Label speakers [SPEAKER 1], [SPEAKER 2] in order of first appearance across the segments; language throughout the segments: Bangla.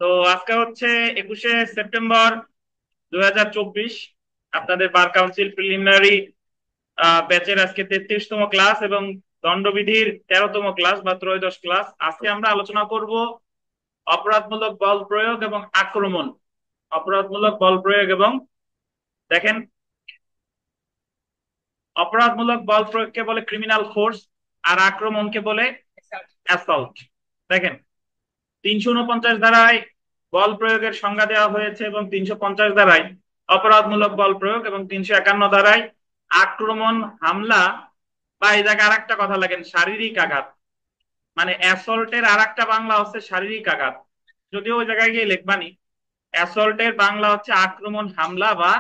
[SPEAKER 1] তো আজকে হচ্ছে 21শে সেপ্টেম্বর 2024। আপনাদের বার কাউন্সিল প্রিলিমিনারি ব্যাচের আজকে 33তম ক্লাস এবং দণ্ডবিধির 13তম ক্লাস বা ত্রয়োদশ ক্লাস। আজকে আমরা আলোচনা করব অপরাধমূলক বল প্রয়োগ এবং আক্রমণ। অপরাধমূলক বল প্রয়োগ এবং দেখেন, অপরাধমূলক বল প্রয়োগকে বলে ক্রিমিনাল ফোর্স, আর আক্রমণকে বলে অ্যাসল্ট। দেখেন, 349 ধারায় বল প্রয়োগের সংজ্ঞা দেওয়া হয়েছে এবং 350 ধারায় অপরাধমূলক বল প্রয়োগ এবং 351 ধারায় আক্রমণ, হামলা বা এই জায়গায় আর একটা কথা লাগেন, শারীরিক আঘাত। মানে অ্যাসল্টের আর একটা বাংলা হচ্ছে শারীরিক আঘাত, যদিও ওই জায়গায় গিয়ে লিখবানি। অ্যাসল্টের বাংলা হচ্ছে আক্রমণ, হামলা বা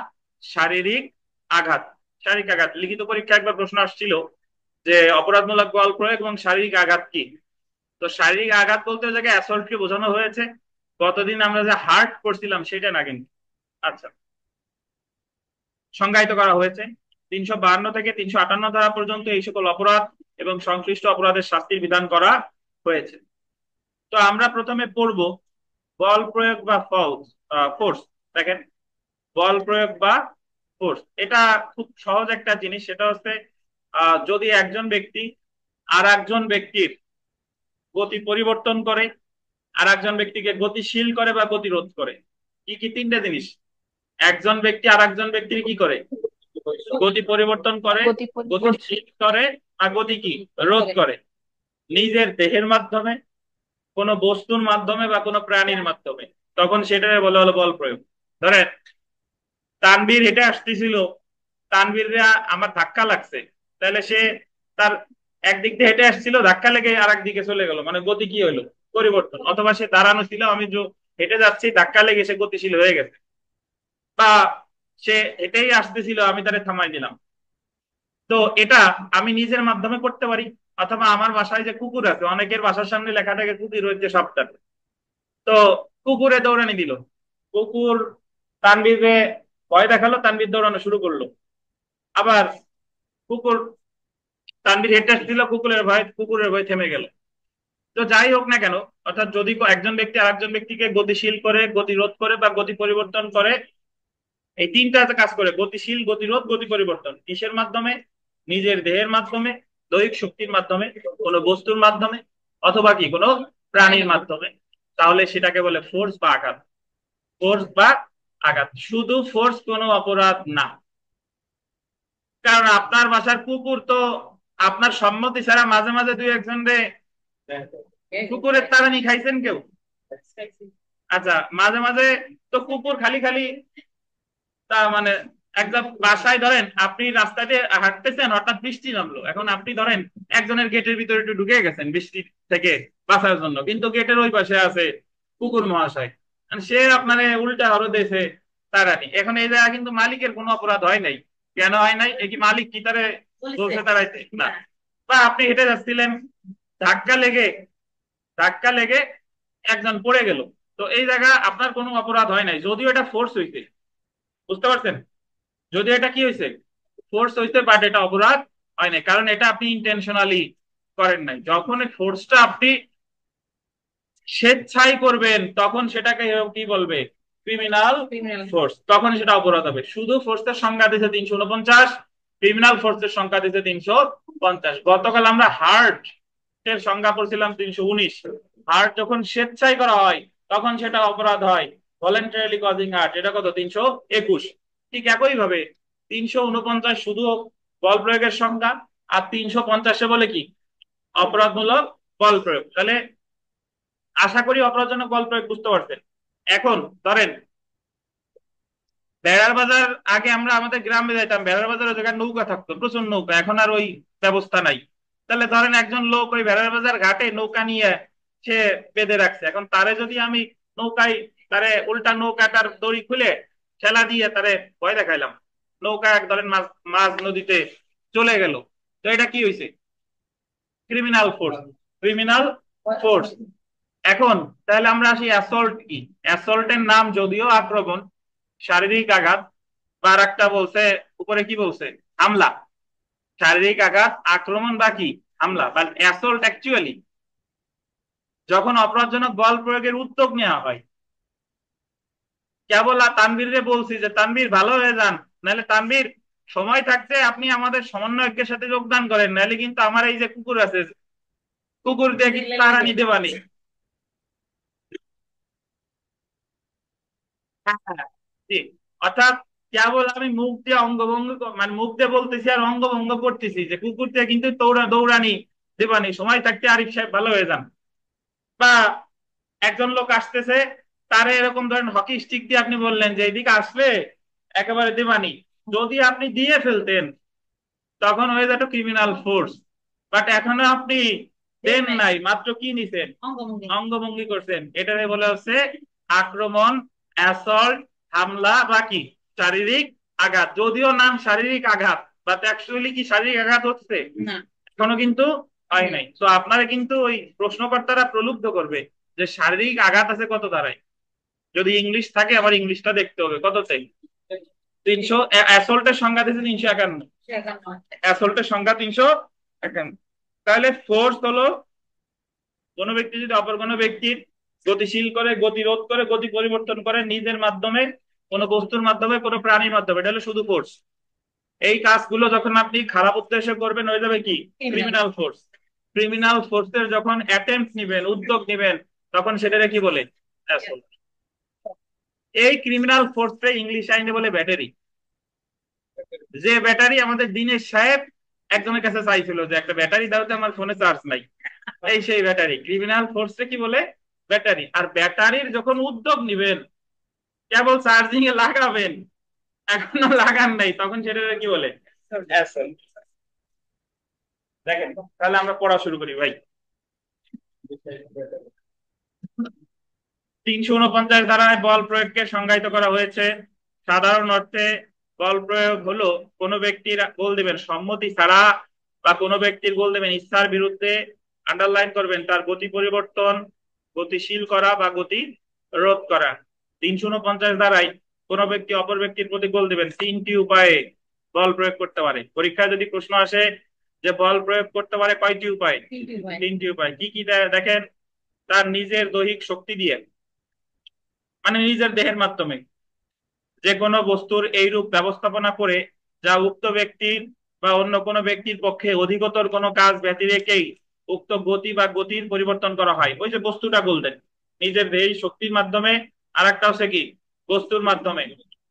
[SPEAKER 1] শারীরিক আঘাত। শারীরিক আঘাত লিখিত পরীক্ষা একবার প্রশ্ন আসছিল যে অপরাধমূলক বল প্রয়োগ এবং শারীরিক আঘাত কি। তো শারীরিক আঘাত বলতে ওই জায়গায় অ্যাসল্টকে বোঝানো হয়েছে। গতদিন আমরা যে হার্ট করছিলাম সেটা না কিন্তু। আচ্ছা, সংজ্ঞায়িত করা হয়েছে 352 থেকে 358 ধারা পর্যন্ত এই সকল অপরাধ এবং সংশ্লিষ্ট অপরাধের শাস্তির বিধান করা হয়েছে। তো আমরা প্রথমে পড়ব বল প্রয়োগ বা ফোর্স। দেখেন, বল প্রয়োগ বা ফোর্স এটা খুব সহজ একটা জিনিস। সেটা হচ্ছে যদি একজন ব্যক্তি আর একজন ব্যক্তির গতি পরিবর্তন করে, আর একজন ব্যক্তিকে গতিশীল করে বা গতিরোধ করে। কি কি তিনটে জিনিস? একজন ব্যক্তি আর একজন ব্যক্তির কি করে? গতি পরিবর্তন করে,
[SPEAKER 2] গতি পরিবর্তন
[SPEAKER 1] গতিশীল করে, আর গতি কি রোধ
[SPEAKER 2] করে।
[SPEAKER 1] করে। নিজের দেহের মাধ্যমে, কোনো বস্তুর মাধ্যমে বা কোনো প্রাণীর মাধ্যমে, তখন সেটাকে বলা হলো বল প্রয়োগ। ধরেন, তানভীর হেঁটে আসতেছিল, তানভীররা আমার ধাক্কা লাগছে, তাহলে সে তার একদিক দিয়ে হেঁটে আসছিল, ধাক্কা লেগে আর একদিকে চলে গেল, মানে গতি কি হইলো? পরিবর্তন। অথবা সে দাঁড়ানো ছিল, আমি হেঁটে যাচ্ছি, ধাক্কা লেগে সে গতিশীল হয়ে গেছে। বা সে হেঁটেই আসতেছিল, আমি তারে থামাই দিলাম। তো এটা আমি নিজের মাধ্যমে করতে পারি, অথবা আমার বাসায় যে কুকুর আছে, অনেকের বাসার সামনে লেখা থাকে কুকুর রয়েছে সপ্তাহে। তো কুকুরে দৌড়ানি দিল, কুকুর তানভীরে ভয় দেখালো, তানভীর দৌড়ানো শুরু করলো। আবার কুকুর, তানভীর হেঁটে আসছিল, কুকুরের ভয় থেমে গেল। তো যাই হোক না কেন, অর্থাৎ যদি একজন ব্যক্তি আরেকজন ব্যক্তিকে গতিশীল করে, গতিরোধ করে বা গতি পরিবর্তন করে, এই তিনটা কাজ করে, গতিশীল, গতিরোধ, গতি পরিবর্তন। কিসের মাধ্যমে? নিজের দেহের মাধ্যমে, দৈহিক শক্তির মাধ্যমে, কোনো বস্তুর মাধ্যমে, অথবা কি কোনো প্রাণীর মাধ্যমে। তাহলে সেটাকে বলে ফোর্স বা আঘাত। ফোর্স বা আঘাত। শুধু ফোর্স কোনো অপরাধ না, কারণ আপনার বাসার কুকুর তো আপনার সম্মতি ছাড়া মাঝে মাঝে দুই একজন রে কুকুরের তাড়ানি খাইছেন কেউ? আচ্ছা, মাঝে মাঝে তো কুকুর খালি খালি তা মানে একদম বাসায় ধরেন আপনি রাস্তাতে হাঁটতেছেন, হঠাৎ বৃষ্টি নামলো, এখন আপনি ধরেন একজনের গেটের ভিতরে একটু ঢুকে গেছেন বৃষ্টি থেকে বাঁচার জন্য, কিন্তু গেটের ওই পাশে আছে কুকুর মহাশয়, আর সে আপনার উল্টা হরো দেশে তাড়ানি। এখন এই জায়গা কিন্তু মালিকের কোনো অপরাধ হয় নাই। কেন হয় নাই? এই কি মালিক কি তারে বলছে তাড়াইতে? না। বা আপনি হেঁটে যাচ্ছিলেন, ধাক্কা লেগে, ধাক্কা লেগে একজন পড়ে গেল, তো এই জায়গা আপনার কোনো অপরাধ হয় নাই, যদিও এটা ফোর্স হইছে। বুঝতে পারছেন? যদি এটা কি হয়েছে, ফোর্স হয়েছে, বাট এটা অপরাধ হয় নাই, কারণ এটা আপনি ইন্টেনশনালি করেন নাই। যখন ফোর্সটা আপনি স্বেচ্ছায় করবেন, তখন সেটাকে কি বলবে? Criminal
[SPEAKER 2] criminal.
[SPEAKER 1] ফোর্স। তখন সেটা অপরাধ হবে। শুধু ফোর্সের সংখ্যা দিয়েছে 349, ক্রিমিনাল ফোর্সের সংখ্যা দিয়েছে 350। গতকাল আমরা হার্ট এর সংজ্ঞা পড়ছিলাম 319। হার্ট যখন স্বেচ্ছায় করা হয় তখন সেটা অপরাধ হয়, ভলেন্টারিলি কজিং হার্ট, এটা কত? 321। ঠিক একই ভাবে 349 শুধু বল প্রয়োগের সংখ্যা, আর 350 বলে কি? অপরাধমূলক বল প্রয়োগ। তাহলে আশা করি অপরাধজনক বল প্রয়োগ বুঝতে পারছেন। এখন ধরেন, বেড়ার বাজার, আগে আমরা আমাদের গ্রামে যাইতাম, বেড়ার বাজারে ওই জায়গায় নৌকা থাকতো, প্রচুর নৌকা, এখন আর ওই ব্যবস্থা নাই। তাহলে ধরেন একজন লোক ওই বেড়ার বাজার ঘাটে নৌকা নিয়ে সে বেঁধে রাখছে, এখন তারে যদি আমি নৌকায়, তারে উল্টা নৌকাটার দড়ি খুলে ঠেলা দিয়ে তারে ভয় দেখাইলাম, নৌকা এক ধরেন মাছ মাছ নদীতে চলে গেল, তো এটা কি হয়েছে? Criminal force. Criminal force. এখন তাহলে আমরা আসি অ্যাসল্ট কি। অ্যাসল্টের নাম যদিও আক্রমণ, শারীরিক আঘাত, বা একটা বলছে উপরে কি বলছে, হামলা। শারীরিক আঘাত, আক্রমণ বা কি হামলা, বাট অ্যাসল্ট অ্যাকচুয়ালি যখন অপরাধজনক বল প্রয়োগের উদ্যোগ নেওয়া হয়, কেবল তানভীর বলছি যে তানভীর ভালো হয়ে যান, নাহলে তানভীর সময় থাকতে আপনি আমাদের সমন্বয়কের সাথে যোগদান করেন, নাহলে কিন্তু আমার এই যে কুকুর আছে, কুকুর দিয়ে কিন্তু তারা নিতে পারি। হ্যাঁ, হ্যাঁ, জি। অর্থাৎ কেবল আমি মুখ দিয়ে অঙ্গভঙ্গ মানে মুখ দিয়ে বলতেছি আর অঙ্গভঙ্গ করতেছি যে কুকুর দিয়ে কিন্তু দৌড়ানি দেবানি, সময় থাকতে আরিফ সাহেব ভালো হয়ে যান। বা একজন লোক আসতেছে, তারে এরকম ধরেন হকি স্টিক দিয়ে আপনি বললেন যে এইদিকে আসলে একেবারে দেবানি, যদি আপনি দিয়ে ফেলতেন তখন হয়ে যেত ক্রিমিনাল ফোর্স। বাট এখনো আপনি দেন নাই, মাত্র কি নিছেন, অঙ্গভঙ্গি করছেন, এটারে বলে হচ্ছে আক্রমণ, অ্যাসল্ট, হামলা বা কি শারীরিক আঘাত। যদিও নাম শারীরিক আঘাত, বাট অ্যাকচুয়ালি কি শারীরিক আঘাত হচ্ছে না, এখনো কিন্তু হয় নাই। তো আপনারা কিন্তু ওই প্রশ্নকর্তারা প্রলুব্ধ করবে যে শারীরিক আঘাত আছে কত দাঁড়ায়। যদি ইংলিশ থাকে আবার ইংলিশটা দেখতে হবে কততে, 300। অ্যাসল্টের সংজ্ঞা দিয়েছে 351, অ্যাসল্টের সংখ্যা 351। তাহলে ফোর্স হলো কোনো ব্যক্তি যদি অপর কোনো ব্যক্তির গতিশীল করে, গতিরোধ করে, গতি পরিবর্তন করে নিজের মাধ্যমে, কোনো বস্তুর মাধ্যমে, কোনো প্রাণীর মাধ্যমে, এটা হলো শুধু ফোর্স। এই কাজগুলো যখন আপনি খারাপ উদ্দেশ্যে করবেন হয়ে যাবে কি ক্রিমিনাল ফোর্স। ক্রিমিনাল ফোর্সের যখন অ্যাটেম্পট নিবেন, উদ্যোগ নিবেন, তখন সেটাকে কি বলে, অ্যাসল্ট। এই ক্রিমিনাল ফোর্সে ইংলিশ আইনে বলে ব্যাটারি। যে ব্যাটারি আমাদের দিনের সাহেব একজনের কাছে চাইছিল যে একটা ব্যাটারি দাও তো, আমার ফোনে চার্জ নাই, এই সেই ব্যাটারি। ক্রিমিনাল ফোর্সে কি বলে, ব্যাটারি। আর ব্যাটারির যখন উদ্যোগ নিবেন, কেবল চার্জিং এ লাগাবেন, এখনো লাগান নাই, তখন সেটা কি বলে, অ্যাসল্ট। দেখেন, তাহলে আমরা পড়া শুরু করি ভাই। 349 ধারায় বল প্রয়োগকে সংজ্ঞায়িত করা হয়েছে। সাধারণ অর্থে বল প্রয়োগ হলো কোনো ব্যক্তির, বল দিবেন সম্মতি ছাড়া, বা কোনো ব্যক্তির বল দেবেন ইচ্ছার বিরুদ্ধে, আন্ডারলাইন করবেন তার গতি পরিবর্তন, গতিশীল করা বা গতি রোধ করা। 349 ধারায় কোনো ব্যক্তি অপর ব্যক্তির প্রতি বল দিবেন 3টি উপায়ে বল প্রয়োগ করতে পারে। পরীক্ষায় যদি প্রশ্ন আসে যে বল প্রয়োগ করতে পারে কয়টি উপায়, 3টি উপায়। কি কি দেখেন, তার নিজের দৈহিক শক্তি দিয়ে, মানে নিজের দেহের মাধ্যমে যে কোনো বস্তুর এইরূপ ব্যবস্থাপনা করে যা উক্ত ব্যক্তির বা অন্য কোনো ব্যক্তির পক্ষে অধিকতর কোনো কাজ ব্যতি রেখেই উক্ত গতি বা গতির পরিবর্তন করা হয়। ওই যে বস্তুটা বলতেন নিজের দেহের শক্তির মাধ্যমে, আর একটা হচ্ছে কি বস্তুর মাধ্যমে।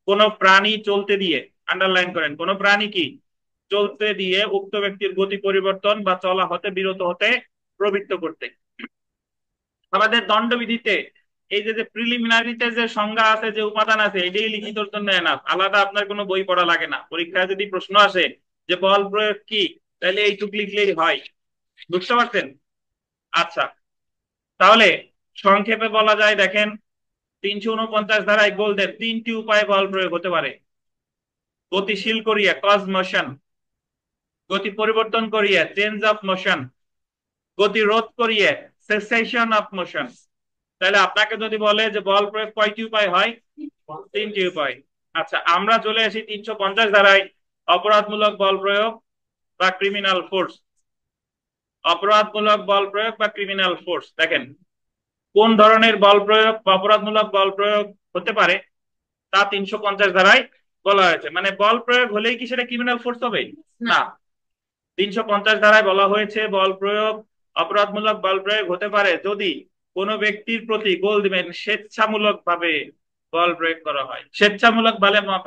[SPEAKER 1] কোন প্রাণী চলতে দিয়ে, আন্ডারলাইন করেন, কোন প্রাণী কি চলতে দিয়ে উক্ত ব্যক্তির গতি পরিবর্তন বা চলা হতে বিরত হতে প্রবৃত্ত করতে। আমাদের দণ্ডবিধিতে এই যে প্রিলিমিনারিতে যে সংজ্ঞা আছে, যে উপাদান আছে, এটাই লিখিতর জন্য এনাফ, আলাদা আপনার কোনো বই পড়া লাগে না। পরীক্ষায় যদি প্রশ্ন আসে যে বল প্রয়োগ কি, তাহলে এইটুক লিখলেই হয়। বুঝতে পারছেন? আচ্ছা, তাহলে সংক্ষেপে বলা যায়, দেখেন 349 ধারায় বলতেন 3টি উপায়ে বল প্রয়োগ হতে পারে। গতিশীল করিয়া, কজ মোশন; গতি পরিবর্তন করিয়া, চেঞ্জ অফ মোশন; গতি রোধ করিয়ে, সেসেশন অফ মোশন। তাহলে আপনাকে যদি বলে যে বল প্রয়োগ কয়টি উপায় হয়, 3টি উপায়। আচ্ছা, আমরা চলে আসি 350 ধারায় অপরাধমূলক বল প্রয়োগ বা ক্রিমিনাল ফোর্স। অপরাধমূলক বল প্রয়োগ বা ক্রিমিনাল ফোর্স, দেখেন কোন ধরনের বল প্রয়োগ বা অপরাধমূলক বল প্রয়োগ হতে পারে তা 350 ধারায় বলা হয়েছে। মানে বল প্রয়োগ হলেই কি সেটা ক্রিমিনাল ফোর্স হবে, না। 350 ধারায় বলা হয়েছে বল প্রয়োগ, অপরাধমূলক বল প্রয়োগ হতে পারে যদি কোনো ব্যক্তির প্রতি, গোল দিবেন, স্বেচ্ছামূলক ভাবে বল প্রয়োগ করা হয়। স্বেচ্ছামূলক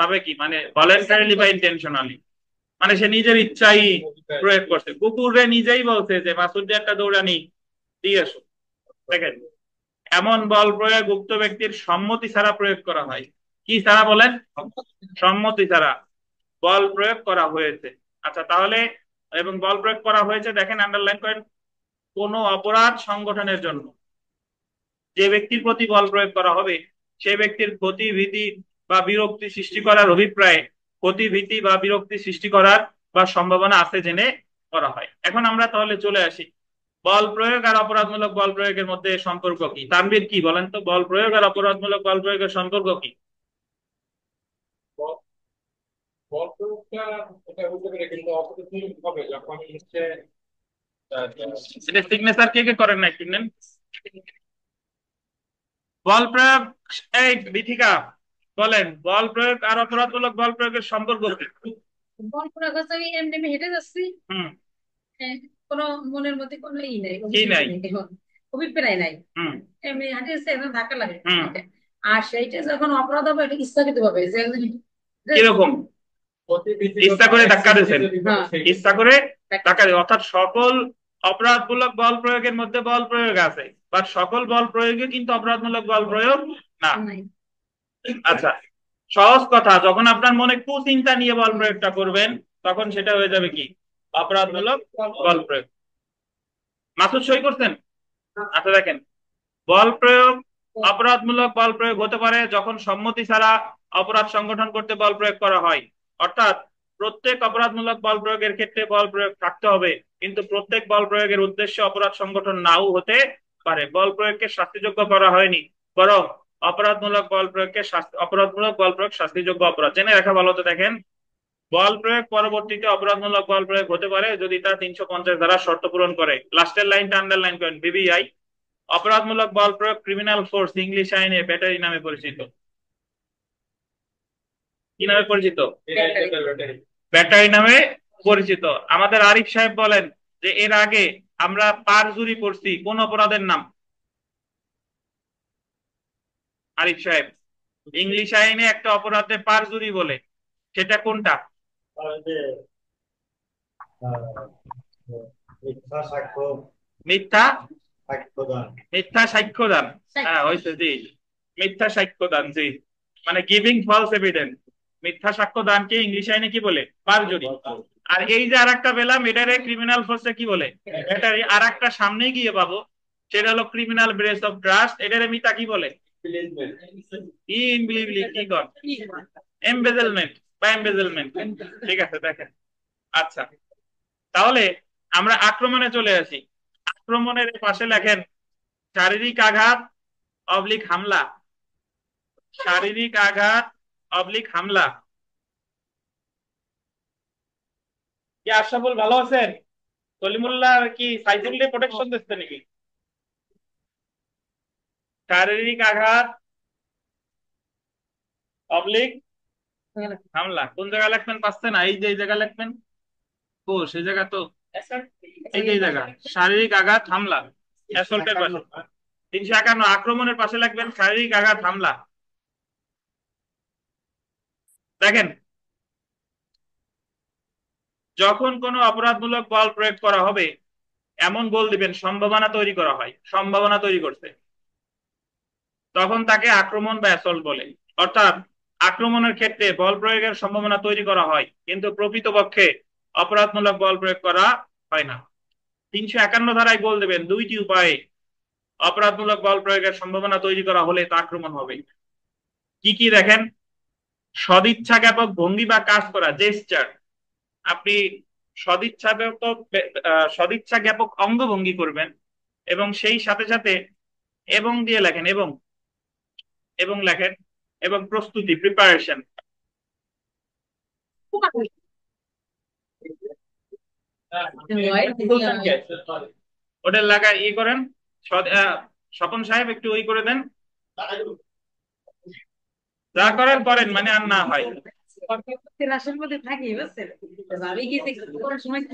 [SPEAKER 1] ভাবে কি মানে ভলেন্টারিলি বা ইন্টেনশনালি, মানে সে নিজের ইচ্ছাই প্রয়োগ করছে। কুকুরে নিজেই বলছে যে মাসুদ দিয়ে একটা দৌড়ানি দিয়ে এসো। দেখেন, এমন বল প্রয়োগ উক্ত ব্যক্তির সম্মতি ছাড়া প্রয়োগ করা হয়। কি ছাড়া বলেন, সম্মতি ছাড়া বল প্রয়োগ করা হয়েছে। আচ্ছা, তাহলে এবং বল প্রয়োগ করা হয়েছে, দেখেন আন্ডারলাইন করেন, কোন অপরাধ সংগঠনের জন্য যে ব্যক্তির প্রতি বল প্রয়োগ করা হবে সে ব্যক্তির ক্ষতি, ভীতি বা বিরক্তি সৃষ্টি করার অভিপ্রায়ে ক্ষতি, ভীতি বা বিরক্তি সৃষ্টি করার বা সম্ভাবনা আছে জেনে করা হয়। এখন আমরা তাহলে চলে আসি বল প্রয়োগ আর অপরাধমূলক বল প্রয়োগের মধ্যে সম্পর্ক কি। তানভীর কি বলেন তো, বল প্রয়োগ আর অপরাধমূলক বল প্রয়োগের সম্পর্ক কি?
[SPEAKER 2] বল প্রয়োগটা এটা হতে পারে, কিন্তু অপরাধী হবে যখন হচ্ছে
[SPEAKER 1] এটা সিগনেচার কে কে করেন না একটু নেন। বল প্রয়োগ, এই বিথিকা বলেন, বল প্রয়োগ আর অপরাধমূলক বল প্রয়োগের সম্পর্ক কি?
[SPEAKER 3] বল প্রয়োগ হচ্ছে আমি এমনি এমনি হেঁটে যাচ্ছি,
[SPEAKER 1] হুম।
[SPEAKER 3] হ্যাঁ, কোনো মনের মধ্যে কোনো নাই,
[SPEAKER 1] কি নাই?
[SPEAKER 3] অভিপ্রায় নাই,
[SPEAKER 1] হুম।
[SPEAKER 3] এমনি হাঁটে যাচ্ছে, এখন ধাক্কা লাগে
[SPEAKER 1] হুম।
[SPEAKER 3] এটা। আর সেইটা যখন অপরাধ হবে এটা ইচ্ছাকৃত হবে, যে
[SPEAKER 1] কিরকম? ইচ্ছা করে ধাক্কা দিয়েছেন?
[SPEAKER 3] হ্যাঁ,
[SPEAKER 1] ইচ্ছা করে ধাক্কা দিয়ে, অর্থাৎ সকল অপরাধমূলক বল প্রয়োগের মধ্যে বল প্রয়োগ আছে, বাট সকল বল প্রয়োগে কিন্তু অপরাধমূলক বল প্রয়োগ না।
[SPEAKER 3] নাই।
[SPEAKER 1] আচ্ছা, সহজ কথা, যখন আপনার মনে কুচিন্তা নিয়ে বল প্রয়োগটা করবেন তখন সেটা হয়ে যাবে কি? অপরাধমূলক বল প্রয়োগ। মাসুদ সই করছেন? আচ্ছা দেখেন, বল প্রয়োগ অপরাধমূলক বল প্রয়োগ হতে পারে যখন সম্মতি ছাড়া অপরাধ সংগঠন করতে বল প্রয়োগ করা হয়। অর্থাৎ প্রত্যেক অপরাধমূলক বল প্রয়োগের ক্ষেত্রে বল প্রয়োগ থাকতে হবে, কিন্তু প্রত্যেক বল প্রয়োগের উদ্দেশ্য অপরাধ সংগঠন নাও হতে পারে। বল প্রয়োগকে শাস্তিযোগ্য করা হয়নি, বরং অপরাধমূলক বল প্রয়োগকে অপরাধমূলক বল প্রয়োগ শাস্তিযোগ্য অপরাধ। জেনে রাখা ভালো। তো দেখেন, বল প্রয়োগ পরবর্তীতে অপরাধমূলক বল প্রয়োগ হতে পারে যদি তা 350 ধারা শর্ত পূরণ করে। লাস্টের লাইনটা আন্ডারলাইন করেন, বিবিআই। অপরাধমূলক বল প্রয়োগ ক্রিমিনাল ফোর্স ইংলিশ আইনে ব্যাটারি নামে পরিচিত। কি নামে পরিচিত? ব্যাটারি নামে পরিচিত। আমাদের আরিফ সাহেব বলেন যে এর আগে আমরা পারজুরি পড়ছি কোন অপরাধের নাম? আরিফ সাহেব, ইংলিশ আইনে একটা অপরাধে পারজুরি বলে, সেটা কোনটা?
[SPEAKER 4] মিথ্যা সাক্ষ্য,
[SPEAKER 1] মিথ্যা
[SPEAKER 4] সাক্ষ্যদান।
[SPEAKER 1] মিথ্যা সাক্ষ্যদান। হ্যাঁ হয়েছে, জি। মিথ্যা সাক্ষ্যদান, জি, মানে গিভিং ফলস এভিডেন্স। মিথ্যা সাক্ষ্যদানকে ইংলিশ আইনে কি বলে? পারজুরি। আর এই যে আর একটা পেলাম, এটারে ক্রিমিনাল ফোর্সে কি বলে? ব্যাটারি। আর একটা সামনে গিয়ে পাবো, সেটা হলো ক্রিমিনাল ব্রেস অফ ট্রাস্ট, এটারে মিথ্যা কি বলে? ইনবিলিভলি কি কর? এমবেজেলমেন্ট বা এমবেজেলমেন্ট। ঠিক আছে, দেখেন। আচ্ছা, তাহলে আমরা আক্রমণে চলে আসি। আক্রমণের পাশে লেখেন শারীরিক আঘাত অবলিক হামলা। শারীরিক আঘাত অবলিক হামলা। কি আশরাফুল ভালো আছেন? সলিমুল্লাহ কি সাইফুল্লাহ প্রোটেকশন দিচ্ছে নাকি? শারীরিক আঘাত অবলিক হামলা কোন জায়গায় লিখবেন? পাচ্ছেন না? এই যে এই জায়গা লিখবেন। ও সেই জায়গা তো, এই যে এই জায়গা, শারীরিক আঘাত হামলা, অ্যাসল্টের পাশে 351 আক্রমণের পাশে লিখবেন শারীরিক আঘাত হামলা। দেখেন, যখন কোনো অপরাধমূলক বল প্রয়োগ করা হবে এমন বল দিবেন সম্ভাবনা তৈরি করা হয়, সম্ভাবনা তৈরি করছে, তখন তাকে আক্রমণ বা অ্যাসল্ট বলে। অর্থাৎ আক্রমণের ক্ষেত্রে বল প্রয়োগের সম্ভাবনা তৈরি করা হয়, কিন্তু প্রকৃতপক্ষে অপরাধমূলক বল প্রয়োগ করা হয় না। 351 ধারায় বল দেবেন দুইটি উপায়ে অপরাধমূলক বল প্রয়োগের সম্ভাবনা তৈরি করা হলে তা আক্রমণ হবে। কি কি দেখেন? সদিচ্ছা জ্ঞাপক ভঙ্গি বা কাজ করা, জেস্টার। আপনি সদিচ্ছা জ্ঞাপক সদিচ্ছা জ্ঞাপক অঙ্গভঙ্গি করবেন এবং সেই সাথে সাথে এবং দিয়ে লেখেন, এবং এবং লেখেন, এবং প্রস্তুতি, প্রিপারেশন। ওটা লাগা ই করেন। স্বপন সাহেব একটু ওই করে দেন, যা করেন করেন, মানে আর না হয়।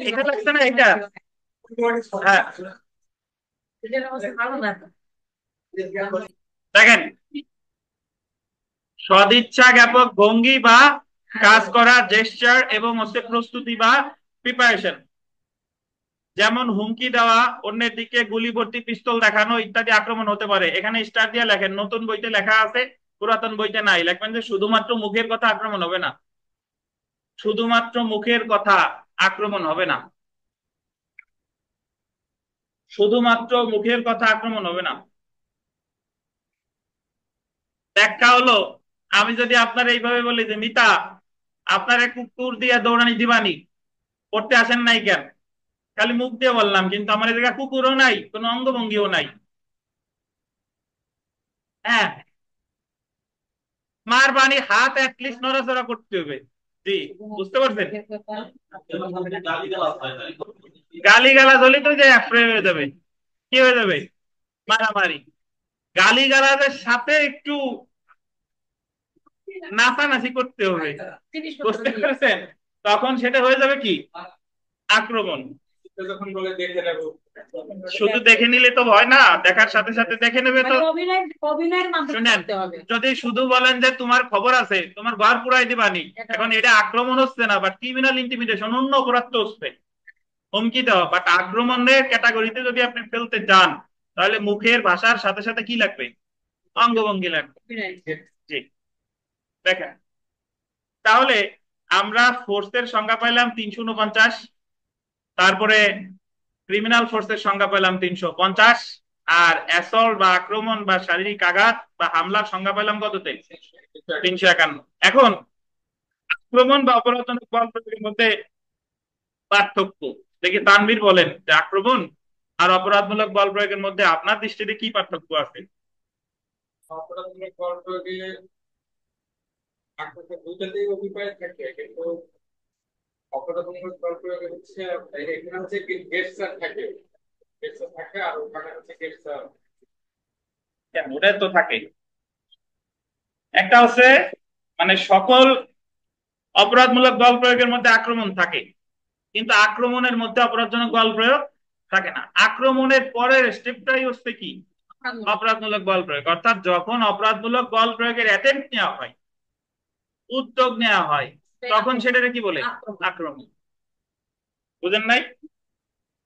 [SPEAKER 1] এটা লাগছে না এটা? হ্যাঁ, দেখেন, সদিচ্ছা জ্ঞাপক ভঙ্গি বা কাজ করা, জেস্টার, এবং হচ্ছে প্রস্তুতি বা প্রিপারেশন। যেমন হুমকি দেওয়া, অন্যের দিকে গুলি ভর্তি পিস্তল দেখানো ইত্যাদি আক্রমণ হতে পারে। এখানে স্টার দিয়ে লেখেন, নতুন বইতে লেখা আছে, পুরাতন বইতে নাই। লিখবেন যে শুধুমাত্র মুখের কথা আক্রমণ হবে না, শুধুমাত্র মুখের কথা আক্রমণ হবে না, শুধুমাত্র মুখের কথা আক্রমণ হবে না। ব্যাখ্যা হলো, আমি যদি আপনার এইভাবে বলি যে মিতা আপনার কুকুর দিয়ে দৌড়ানি দিবানি, পড়তে আসেন নাই কেন? খালি মুখ দিয়ে বললাম, কিন্তু আমার এই জায়গায় কুকুরও নাই, কোনো অঙ্গভঙ্গিও নাই। হ্যাঁ, মার বাণী হাত অ্যাটলিস্ট নড়াচড়া করতে হবে। জি, বুঝতে পারছেন? গালি গালাজ হলে তো যে অ্যাফ্রে হয়ে যাবে। কি হয়ে যাবে? মারামারি। গালি গালাজের সাথে একটু নাচানাচি করতে হবে,
[SPEAKER 3] জিনিসপত্র
[SPEAKER 1] বুঝতে
[SPEAKER 3] দিয়ে।
[SPEAKER 1] পেরেছেন? তখন সেটা হয়ে যাবে কি আক্রমণ।
[SPEAKER 2] যখন বলে দেখে নেবো,
[SPEAKER 1] শুধু দেখে নিলে তো হয় না, দেখার সাথে সাথে দেখে নেবে তো।
[SPEAKER 3] মানে অভিনয়ের মাধ্যমে
[SPEAKER 1] শুনেন,
[SPEAKER 3] করতে হবে।
[SPEAKER 1] যদি শুধু বলেন যে তোমার খবর আছে, তোমার ঘর পুরাই দিবানি, এখন এটা আক্রমণ হচ্ছে না, বাট ক্রিমিনাল ইন্টিমিডেশন, অন্য অপরাধ তো হচ্ছে, হুমকি দেওয়া। বাট আক্রমণের ক্যাটাগরিতে যদি আপনি ফেলতে চান, তাহলে মুখের ভাষার সাথে সাথে কি লাগবে, অঙ্গভঙ্গি লাগবে।
[SPEAKER 3] অভিনয়।
[SPEAKER 1] জি, দেখেন তাহলে আমরা ফোর্সের সংজ্ঞা পাইলাম 349, তারপরে ক্রিমিনাল ফোর্সের সংজ্ঞা পেলাম 350, আর অ্যাসল্ট বা আক্রমণ বা শারীরিক আঘাত বা হামলার সংজ্ঞা পেলাম কততে, 351। এখন আক্রমণ বা অপরাধজনক বল প্রয়োগের মধ্যে পার্থক্য দেখি, তানভীর বলেন যে আক্রমণ আর অপরাধমূলক বল প্রয়োগের মধ্যে আপনার দৃষ্টিতে কি পার্থক্য আছে?
[SPEAKER 2] অপরাধমূলক বল প্রয়োগে আক্রমণ দুইটাতেই অভিপ্রায় থাকে, কিন্তু অপরাধমূলক বল প্রয়োগে হচ্ছে এখানে হচ্ছে কি গেটসার থাকে, গেটসার থাকে, আর ওখানে হচ্ছে গেটসার।
[SPEAKER 1] কেন, ওটা তো থাকে। একটা হচ্ছে মানে সকল অপরাধমূলক বল প্রয়োগের মধ্যে আক্রমণ থাকে, কিন্তু আক্রমণের মধ্যে অপরাধজনক বল প্রয়োগ থাকে না। আক্রমণের পরের স্টেপটাই হচ্ছে কি অপরাধমূলক বল প্রয়োগ, অর্থাৎ যখন অপরাধমূলক বল প্রয়োগের অ্যাটেম্প্ট নেওয়া হয়, উদ্যোগ নেওয়া হয়, তখন সেটাকে কি বলে, আক্রমণ। বুঝেন নাই?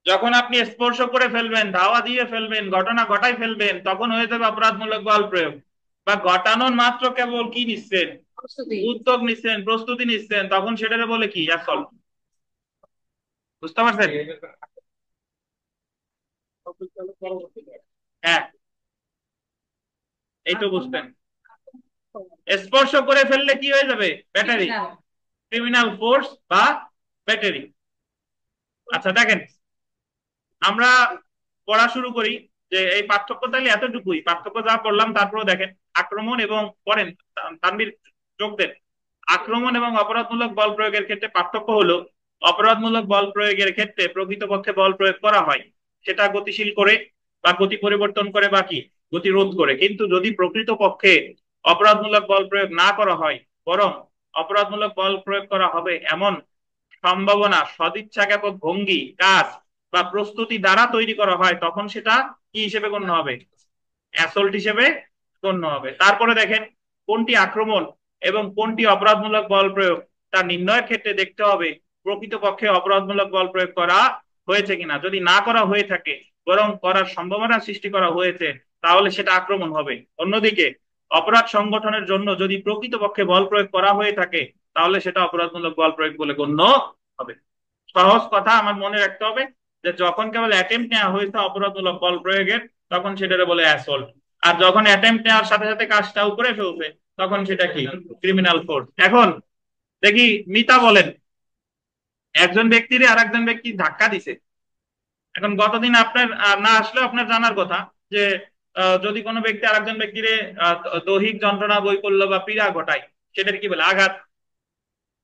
[SPEAKER 1] যখন আপনি স্পর্শ করে ফেলবেন, ধাওয়া দিয়ে ফেলবেন, ঘটনা ঘটাই ফেলবেন, তখন হয়ে যাবে অপরাধমূলক বল প্রয়োগ। বা ঘটানোর মাত্র কেবল কি নিচ্ছেন, উদ্যোগ নিচ্ছেন, প্রস্তুতি নিচ্ছেন, তখন সেটাকে বলে কি অ্যাসল্ট। বুঝতে পারছেন? হ্যাঁ, এই তো বুঝতেন। স্পর্শ করে ফেললে কি হয়ে যাবে, ব্যাটারি, ক্রিমিনাল ফোর্স বা ব্যাটারি। আচ্ছা দেখেন, আমরা পড়া শুরু করি যে এই পার্থক্য তাহলে এতটুকুই, পার্থক্য যা পড়লাম তারপরেও দেখেন আক্রমণ এবং পড়েন, তানভীর যোগ দেন। আক্রমণ এবং অপরাধমূলক বল প্রয়োগের ক্ষেত্রে পার্থক্য হলো, অপরাধমূলক বল প্রয়োগের ক্ষেত্রে প্রকৃতপক্ষে বল প্রয়োগ করা হয় সেটা গতিশীল করে বা গতি পরিবর্তন করে বা কি গতি রোধ করে, কিন্তু যদি প্রকৃতপক্ষে অপরাধমূলক বল প্রয়োগ না করা হয়, বরং অপরাধমূলক বল প্রয়োগ করা হবে এমন সম্ভাবনা, সদিচ্ছা জ্ঞাপক ভঙ্গি, কাজ বা প্রস্তুতি দ্বারা তৈরি করা হয়, তখন সেটা কি হিসেবে গণ্য হবে, অ্যাসল্ট হিসেবে গণ্য হবে। তারপরে দেখেন কোনটি আক্রমণ এবং কোনটি অপরাধমূলক বল প্রয়োগ, তা নির্ণয়ের ক্ষেত্রে দেখতে হবে প্রকৃতপক্ষে অপরাধমূলক বল প্রয়োগ করা হয়েছে কিনা। যদি না করা হয়ে থাকে, বরং করার সম্ভাবনা সৃষ্টি করা হয়েছে, তাহলে সেটা আক্রমণ হবে। অন্যদিকে অপরাধ সংগঠনের জন্য যদি প্রকৃতপক্ষে বল প্রয়োগ করা হয়ে থাকে, তাহলে সেটা অপরাধমূলক বল প্রয়োগ বলে গণ্য হবে। সহজ কথা আমার মনে রাখতে হবে যে যখন কেবল অ্যাটেম্প্ট নেওয়া হয়েছে অপরাধমূলক বল প্রয়োগের, তখন সেটাকে বলে অ্যাসল্ট। আর যখন অ্যাটেম্প্ট নেওয়ার সাথে সাথে কাজটাও করে ফেলছে, তখন সেটা কি ক্রিমিনাল ফোর্স। এখন দেখি মিতা বলেন, একজন ব্যক্তির আর একজন ব্যক্তি ধাক্কা দিছে। এখন গতদিন আপনার না আসলেও আপনার জানার কথা যে যদি কোনো ব্যক্তি আরেকজন ব্যক্তির দৈহিক যন্ত্রণা, বৈকল্য বা পীড়া ঘটায়, সেটার কি বলে আঘাত।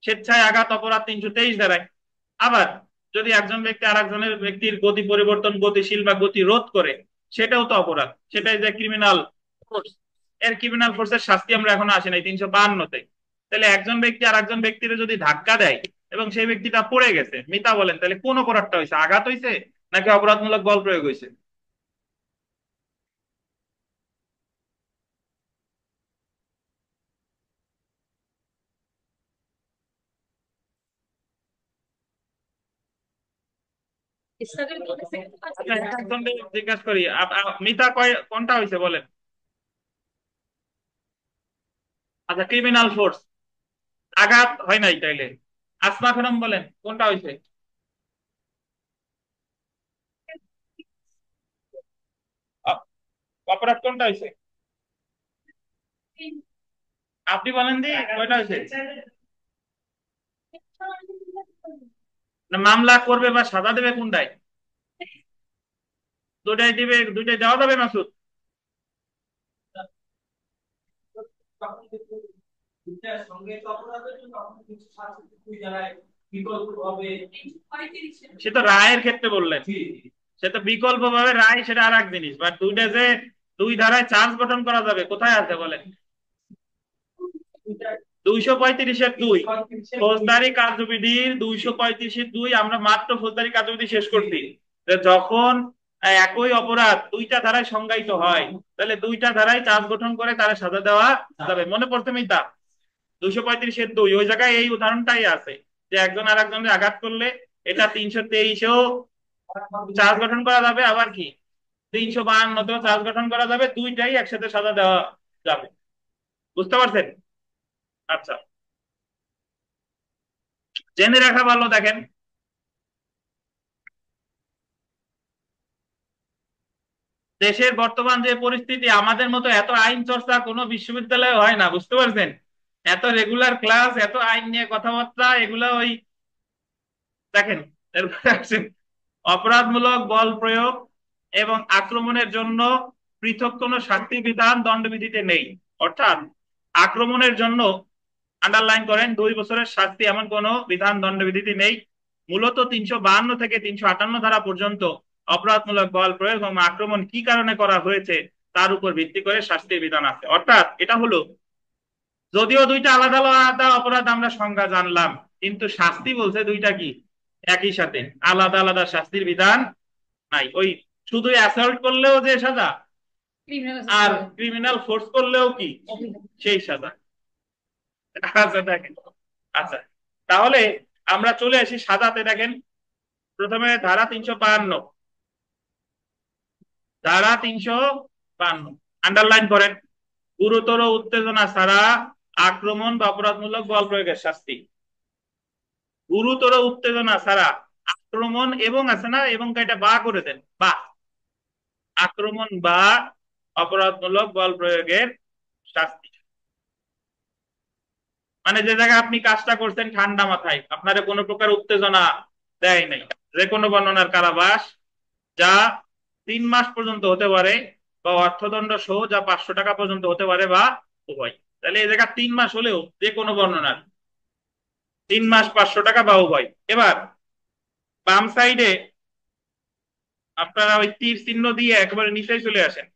[SPEAKER 1] স্বেচ্ছায় আঘাত অপরাধ 323 দ্বারায়। আবার যদি একজন ব্যক্তি আর একজনের ব্যক্তির গতি পরিবর্তন, গতিশীল বা গতি রোধ করে, সেটাও তো অপরাধ, সেটাই যে ক্রিমিনাল ফোর্স। এর ক্রিমিনাল ফোর্সের শাস্তি আমরা এখনো আসি নাই 352-তে। তাহলে একজন ব্যক্তি আর একজন ব্যক্তির যদি ধাক্কা দেয় এবং সেই ব্যক্তিটা পড়ে গেছে, মিতা বলেন তাহলে কোন অপরাধটা হয়েছে, আঘাত হয়েছে নাকি অপরাধমূলক বল প্রয়োগ হয়েছে? আচ্ছা, একজনকে জিজ্ঞাসা করি, মিতা কোনটা হয়েছে বলেন। আচ্ছা, ক্রিমিনাল ফোর্স, আঘাত হয় নাই তাইলে। আসমা খানম বলেন কোনটা হয়েছে, অপরাধ কোনটা হয়েছে? আপনি বলেন দি কয়টা হয়েছে, না মামলা করবে বা সাজা দেবে কোনটায়? দুটাই দিবে, দুটাই দেওয়া যাবে মাসুদ? সে তো রায়ের ক্ষেত্রে বললেন, সে তো বিকল্প ভাবে রায়, সেটা আর এক জিনিস। বাট দুইটা যে দুই ধারায় চার্জ গঠন করা যাবে, কোথায় আছে বলেন? 235-2 ফৌজদারি কার্যবিধির 235-2 আমরা মাত্র ফৌজদারি কার্যবিধি শেষ করছি। যে যখন একই অপরাধ দুইটা ধারায় সংজ্ঞায়িত হয়, তাহলে দুইটা ধারায় চার্জ গঠন করে তারা সাজা দেওয়া যাবে। মনে পড়ছে মিতা? 235-2 ওই জায়গায় এই উদাহরণটাই আছে যে একজন আর একজনের আঘাত করলে এটা 323-এও চার্জ গঠন করা যাবে, আবার কি 352-তেও চার্জ গঠন করা যাবে, দুইটাই একসাথে সাজা দেওয়া যাবে। বুঝতে পারছেন? আচ্ছা, জেনে রাখা ভালো। দেখেন, দেশের বর্তমান যে পরিস্থিতি, আমাদের মতো এত আইন চর্চা কোনো বিশ্ববিদ্যালয়ে হয় না। বুঝতে পারছেন? এত রেগুলার ক্লাস, এত আইন নিয়ে কথাবার্তা, এগুলো ওই দেখেন। এরপরে আসেন, অপরাধমূলক বল প্রয়োগ এবং আক্রমণের জন্য পৃথক কোনো শাস্তি বিধান দণ্ডবিধিতে নেই। অর্থাৎ আক্রমণের জন্য আন্ডারলাইন করেন 2 বছরের শাস্তি এমন কোনো বিধান দণ্ডবিধিতে নেই। মূলত 352 থেকে 358 ধারা পর্যন্ত অপরাধমূলক বল প্রয়োগ এবং আক্রমণ কি কারণে করা হয়েছে তার উপর ভিত্তি করে শাস্তির বিধান আছে। অর্থাৎ এটা হলো, যদিও দুইটা আলাদা আলাদা অপরাধ আমরা সংজ্ঞা জানলাম, কিন্তু শাস্তি বলছে দুইটা কি একই সাথে, আলাদা আলাদা শাস্তির বিধান নাই। ওই শুধু অ্যাসল্ট করলেও যে সাজা, আর ক্রিমিনাল ফোর্স করলেও কি সেই সাজা। আচ্ছা দেখেন, আচ্ছা তাহলে আমরা চলে আসি সাজাতে। দেখেন, প্রথমে ধারা 352, ধারা 352 আন্ডারলাইন করেন, গুরুতর উত্তেজনা ছাড়া আক্রমণ বা অপরাধমূলক বল প্রয়োগের শাস্তি। গুরুতর উত্তেজনা ছাড়া আক্রমণ, এবং আছে না, এবং এটা বা করে দেন, বা আক্রমণ বা অপরাধমূলক বল প্রয়োগের শাস্তি। মানে যে জায়গায় আপনি কাজটা করছেন ঠান্ডা মাথায়, আপনার কোনো প্রকার উত্তেজনা দেয় নাই, যে কোনো বর্ণনার কারাবাস, যা 3 মাস পর্যন্ত হতে পারে, বা অর্থদণ্ড সহ যা 500 টাকা পর্যন্ত হতে পারে, বা উভয়। তাহলে এই জায়গা 3 মাস হলেও যে কোনো বর্ণনার 3 মাস, 500 টাকা, বা উভয়। এবার বাম সাইডে আপনারা ওই তীর চিহ্ন দিয়ে একেবারে নিচে চলে আসেন।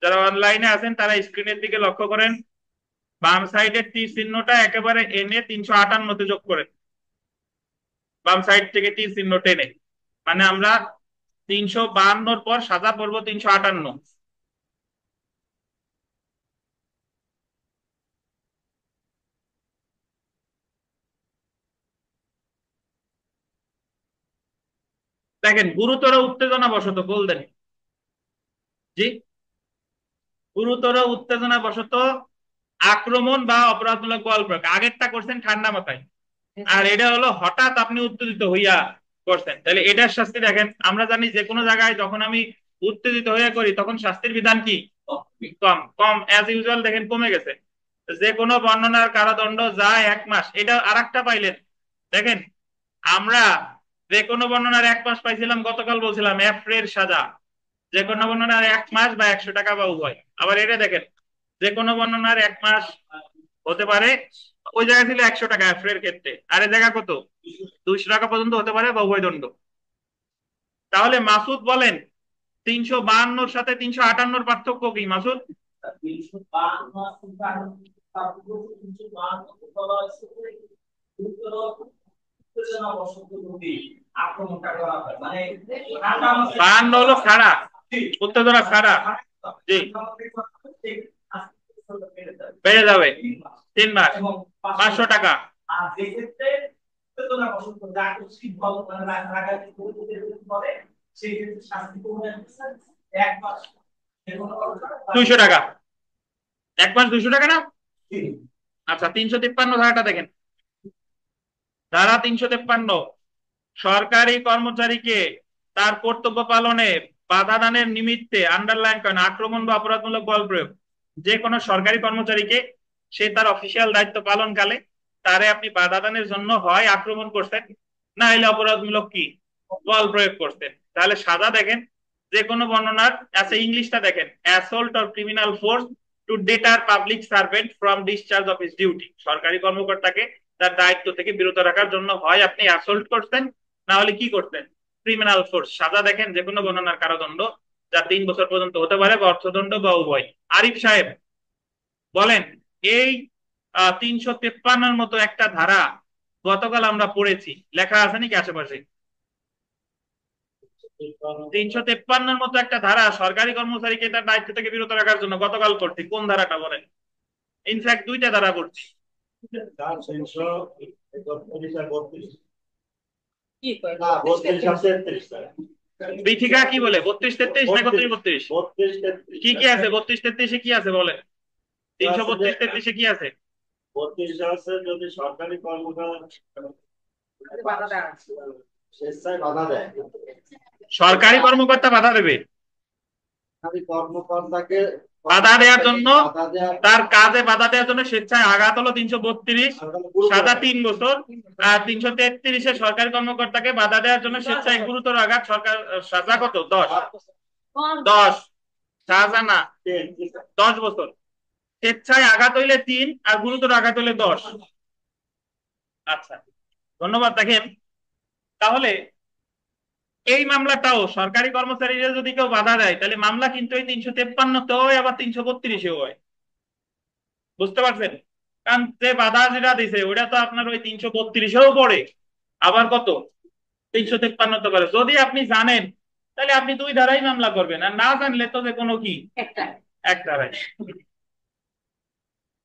[SPEAKER 1] যারা অনলাইনে আছেন তারা স্ক্রিনের দিকে লক্ষ্য করেন, বাম সাইডের তীর চিহ্নটা একেবারে এনে 358-তে যোগ করেন। বাম সাইড থেকে তীর চিহ্ন টেনে, মানে আমরা 352-র পর সাজা পড়বো 358। দেখেন, গুরুতর উত্তেজনা বশত বলতেন, জি, গুরুতর উত্তেজনা বশত আক্রমণ বা অপরাধমূলক বল প্রয়োগ। আগেরটা করছেন ঠান্ডা মাথায়, আর এটা হলো হঠাৎ আপনি উত্তেজিত হইয়া করছেন। তাহলে এটার শাস্তি দেখেন, আমরা জানি যে কোনো জায়গায় যখন আমি উত্তেজিত হইয়া করি তখন শাস্তির বিধান কি কম, কম অ্যাজ ইউজুয়াল দেখেন কমে গেছে। যে কোনো বর্ণনার কারাদণ্ড যা 1 মাস, এটা আরেকটা পাইলেন। দেখেন, আমরা যে কোনো বর্ণনার 1 মাস পাইছিলাম, গতকাল বলছিলাম এফরের সাজা, যে কোনো বর্ণনার 1 মাস বা 100 টাকা বা উভয়। আবার এটা দেখেন, যে কোনো বর্ণনার 1 মাস হতে পারে, ওই জায়গা ছিল 100 টাকা এফরের ক্ষেত্রে, আর এই জায়গা কত 200 টাকা পর্যন্ত হতে পারে, বা উভয় দণ্ড। তাহলে মাসুদ বলেন, 352-র সাথে 358-র পার্থক্য কি মাসুদ? বাহান্ন হলো খাড়া, উত্তেজনা খাড়া, জি, বেড়ে যাবে 3 মাস, 500 টাকা। দুইশো টাকা, 1 মাস 200 টাকা না? আচ্ছা, 353 ধারাটা দেখেন, ধারা 353, সরকারি কর্মচারীকে তার কর্তব্য পালনে বাধা দানের নিমিত্তে আন্ডারলাইন করেন আক্রমণ বা অপরাধমূলক বল প্রয়োগ। যে কোনো সরকারি কর্মচারীকে সে তার অফিসিয়াল দায়িত্ব পালনকালে তারে আপনি বাধা দানের জন্য হয় আক্রমণ করছেন, না হলে অপরাধমূলক কি বল প্রয়োগ করছেন। তাহলে সাজা দেখেন, যে কোনো বর্ণনার আছে, ইংলিশটা দেখেন, assault or criminal force to deter public servant from discharge of his duty. সরকারি কর্মকর্তাকে তার দায়িত্ব থেকে বিরত রাখার জন্য হয় আপনি অ্যাসল্ট করছেন, না হলে কি করছেন ক্রিমিনাল ফোর্স। সাজা দেখেন, যে কোনো বর্ণনার কারাদণ্ড যা 3 বছর পর্যন্ত হতে পারে, বা অর্থদণ্ড বা উভয়। আরিফ সাহেব বলেন, এই 353-র মতো একটা ধারা গতকাল আমরা পড়েছি, লেখা আছে নাকি আশেপাশে? 353-র মতো একটা ধারা সরকারি কর্মচারীকে তার দায়িত্ব থেকে বিরত রাখার জন্য গতকাল করছি। কোন ধারাটা বলেন? ইনফ্যাক্ট দুইটা ধারা করছি।
[SPEAKER 4] 332
[SPEAKER 3] কি করে
[SPEAKER 4] না 32 আর 33 স্যার।
[SPEAKER 1] বিথিকা কি বলে? 32-33 না 31-32?
[SPEAKER 4] 32
[SPEAKER 1] কি কি আছে 32-33-এ? কি আছে বলেন? 332-33-এ কি আছে?
[SPEAKER 4] 32 আছে যদি সরকারি কর্মকর্তা
[SPEAKER 3] বাধা দেওয়া আছে।
[SPEAKER 4] স্বেচ্ছায় বাধা দেয়,
[SPEAKER 1] সরকারি কর্মকর্তা বাধা দেবে?
[SPEAKER 4] সরকারি কর্মকর্তাকে
[SPEAKER 1] বাধা দেওয়ার জন্য,
[SPEAKER 4] বাধা দেওয়ার
[SPEAKER 1] তার কাজে বাধা দেওয়ার জন্য স্বেচ্ছায় আঘাত হলো 332, সাজা 3 বছর। আর 333-এ সরকারি কর্মকর্তাকে বাধা দেওয়ার জন্য স্বেচ্ছায় গুরুতর আঘাত, সরকার সাজা কত? 10। 10 সাজা না, 10 বছর। স্বেচ্ছায় আঘাত হইলে 3 আর গুরুতর আঘাত হইলে 10। আচ্ছা, ধন্যবাদ। দেখেন তাহলে এই মামলাটাও সরকারি কর্মচারীরা যদি কেউ বাধা দেয় তাহলে মামলা কিন্তু এই 353-তেও হয়, আবার 332-এও হয়। বুঝতে পারছেন? কারণ যে বাধা যেটা দিছে ওটা তো আপনার ওই 332-এও পড়ে, আবার কত 353-তে করে। যদি আপনি জানেন তাহলে আপনি দুই ধারাই মামলা করবেন, আর না জানলে তো যে কোনো কি
[SPEAKER 3] একটা
[SPEAKER 1] এক ধারায়।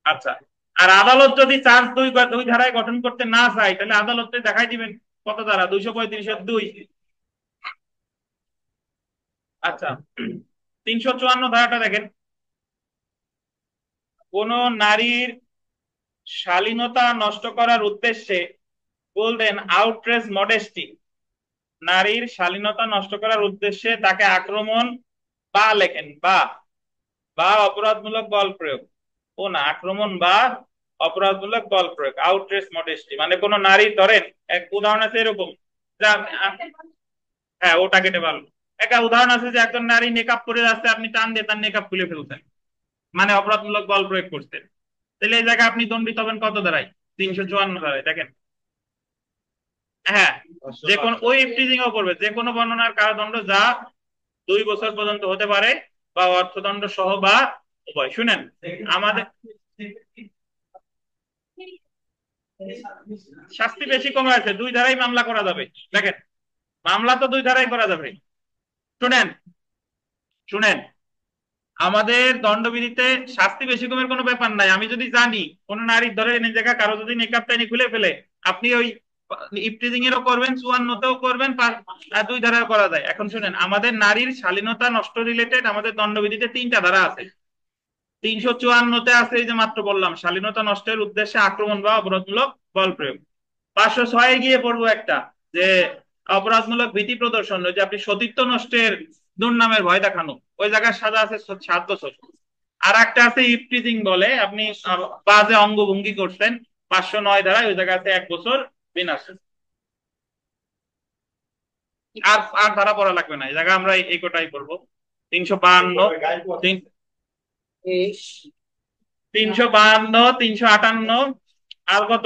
[SPEAKER 1] আচ্ছা, আর আদালত যদি চার্জ দুই ধারায় গঠন করতে না চায় তাহলে আদালতে দেখাই দিবেন কত ধারা? 235-2। আচ্ছা, 354 ধারাটা দেখেন। কোন নারীর শালীনতা নষ্ট করার উদ্দেশ্যে, বললেন আউটরেজ মডেস্টি, নারীর শালীনতা নষ্ট করার উদ্দেশ্যে তাকে আক্রমণ বা, লেখেন বা, বা অপরাধমূলক বল প্রয়োগ। ও না, আক্রমণ বা অপরাধমূলক বল প্রয়োগ, আউটরেজ মডেস্টি মানে কোন নারী, ধরেন এক উদাহরণ আছে এরকম, হ্যাঁ ওটা কেটে পারলো। একটা উদাহরণ আছে যে একজন নারী মেকআপ করে আসছে, আপনি টান দিয়ে তার মেকআপ খুলে ফেলছেন, মানে অপরাধমূলক বল প্রয়োগ করছেন। তাহলে এই জায়গায় আপনি দণ্ডিত হবেন কত ধারায়? 354 ধারায়। দেখেন, হ্যাঁ, যে কোন ওই ইফটিজিং ও করবে, যে কোনো বর্ণনার কারাদণ্ড যা 2 বছর পর্যন্ত হতে পারে, বা অর্থদণ্ড সহ বা উভয়। শুনেন আমাদের শাস্তি বেশি কমে আছে, দুই ধারাই মামলা করা যাবে। দেখেন, মামলা তো দুই ধারাই করা যাবে। শুনেন শুনেন আমাদের দণ্ডবিধিতে শাস্তি বেশি কমের কোনো ব্যাপার নাই। আমি যদি জানি কোন নারীর ধরে এনে জায়গা কারো যদি মেকআপ টাইনি খুলে ফেলে, আপনি ওই ইফটিজিং এরও করবেন, 54-তেও করবেন, দুই ধারা করা যায়। এখন শুনেন, আমাদের নারীর শালীনতা নষ্ট রিলেটেড আমাদের দণ্ডবিধিতে 3টা ধারা আছে। 354-তে আছে এই যে মাত্র বললাম, শালীনতা নষ্টের উদ্দেশ্যে আক্রমণ বা অপরাধমূলক বল প্রয়োগ। 506-এ গিয়ে পড়বো একটা, যে অপরাধমূলক ভীতি প্রদর্শন, যে আপনি সতীত্ব নষ্টের দুর্নামের ভয় দেখানো, ওই জায়গায় সাজা আছে 7 বছর। আর একটা আছে ইফটিজিং বলে, আপনি বাজে অঙ্গভঙ্গি করছেন, 509 ধারায়, ওই জায়গায় আছে 1 বছর বিনা। আর আর ধারা পড়া লাগবে না, এই জায়গায় আমরা এই কোটাই পড়বো। 352, 352, 358 আর কত?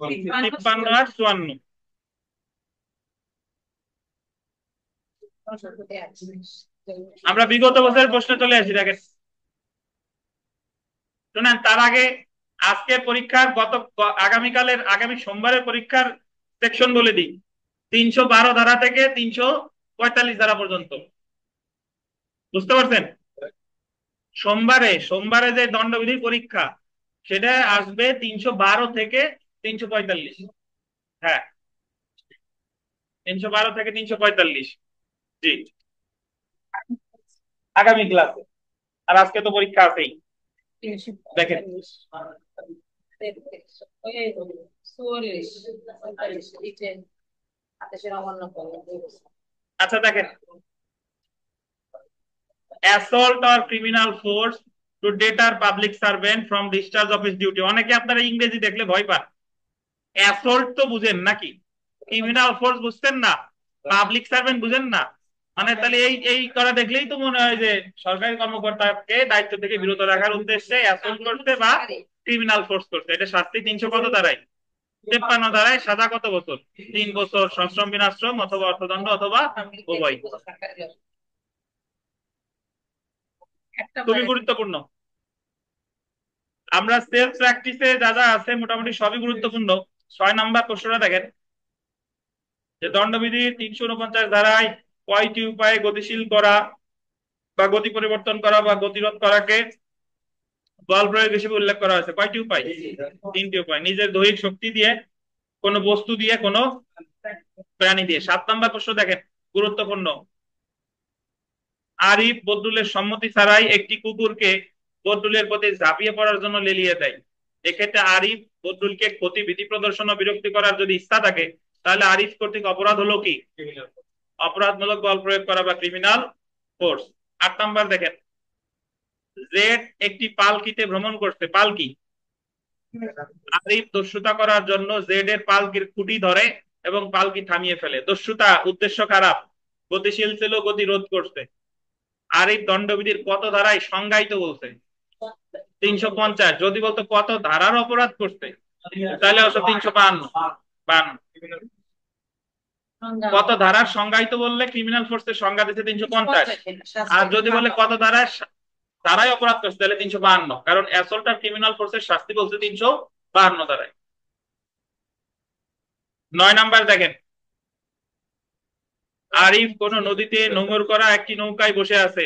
[SPEAKER 1] 53 আর 54। আমরা বিগত বছরের প্রশ্ন চলে আসি। দেখেন শুনেন, তার আগে আজকের পরীক্ষার আগামীকালের, আগামী সোমবারের পরীক্ষার সেকশন বলে দিই। 312 ধারা থেকে 345 ধারা পর্যন্ত। বুঝতে পারছেন? সোমবারে যে দণ্ডবিধি পরীক্ষা সেটা আসবে 312 থেকে 345। হ্যাঁ, 312 থেকে 345। জি, আগামী ক্লাসে। আর আজকে তো পরীক্ষা আছেই। দেখেন,
[SPEAKER 3] 44
[SPEAKER 1] আচ্ছা দেখেন, assault or criminal force to deter public servant from discharge of his duty। অনেকে আপনারা ইংরেজি দেখলে ভয় পান। অ্যাসল্ট তো বুঝেন নাকি? ক্রিমিনাল ফোর্স বুঝতেন না? পাবলিক সার্ভেন্ট বুঝেন না? মানে তাহলে এই করা দেখলেই তো মনে হয় যে সরকারি কর্মকর্তাকে দায়িত্ব থেকে বিরত রাখার উদ্দেশ্যে অ্যাসল্ট করতে বা ক্রিমিনাল ফোর্স করতে। এটা শাস্তি 300 কত ধারায়? 53 ধারায়। সাজা কত বছর? 3 বছর, সশ্রম বিনাশ্রম অথবা অর্থদণ্ড অথবা উভয়। খুবই গুরুত্বপূর্ণ। আমরা সেলফ প্র্যাকটিসে যা যা আছে মোটামুটি সবই গুরুত্বপূর্ণ। 6 নাম্বার প্রশ্নটা দেখেন যে দণ্ডবিধির 349 ধারায় কয়টি উপায়ে গতিশীল করা বা গতি পরিবর্তন করা বা গতিরোধ করাকে বল প্রয়োগ হিসেবে উল্লেখ করা হয়েছে? কয়টি উপায়? 3টি উপায়। নিজের দৈহিক শক্তি দিয়ে, কোনো বস্তু দিয়ে, কোনো প্রাণী দিয়ে। 7 নাম্বার প্রশ্ন দেখেন, গুরুত্বপূর্ণ। আরিফ বদরুলের সম্মতি ছাড়াই একটি কুকুরকে বদরুলের প্রতি ঝাঁপিয়ে পড়ার জন্য লেলিয়ে দেয়। এক্ষেত্রে আরিফ বদরুলকে ক্ষতি ভীতি প্রদর্শন ও বিরক্তি করার যদি ইচ্ছা থাকে, তাহলে আরিফ কর্তৃক অপরাধ হলো কি? অপরাধমূলক বল প্রয়োগ করা বা ক্রিমিনাল ফোর্স। 8 নাম্বার দেখেন, জেড একটি পালকিতে ভ্রমণ করছে। পালকি। আরিফ দস্যুতা করার জন্য জেড এর পালকির খুঁটি ধরে এবং পালকি থামিয়ে ফেলে। দস্যুতা উদ্দেশ্য খারাপ, গতিশীল ছিল, গতি রোধ করছে। আরিফ দণ্ডবিধির কত ধারায় সংজ্ঞায়িত বলছে? 350। যদি বলতো কত ধারার অপরাধ করছে, তাহলে হচ্ছে 352। কত ধারার সংজ্ঞায়িত বললে ক্রিমিনাল ফোর্সের সংজ্ঞা দিচ্ছে 350। আর যদি বলে কত ধারায় ধারায় অপরাধ করছে, তাহলে 352। কারণ অ্যাসল্ট আর ক্রিমিনাল ফোর্সের শাস্তি বলছে 352 ধারায়। 9 নাম্বার দেখেন, আরিফ কোন নদীতে নোঙর করা একটি নৌকায় বসে আছে।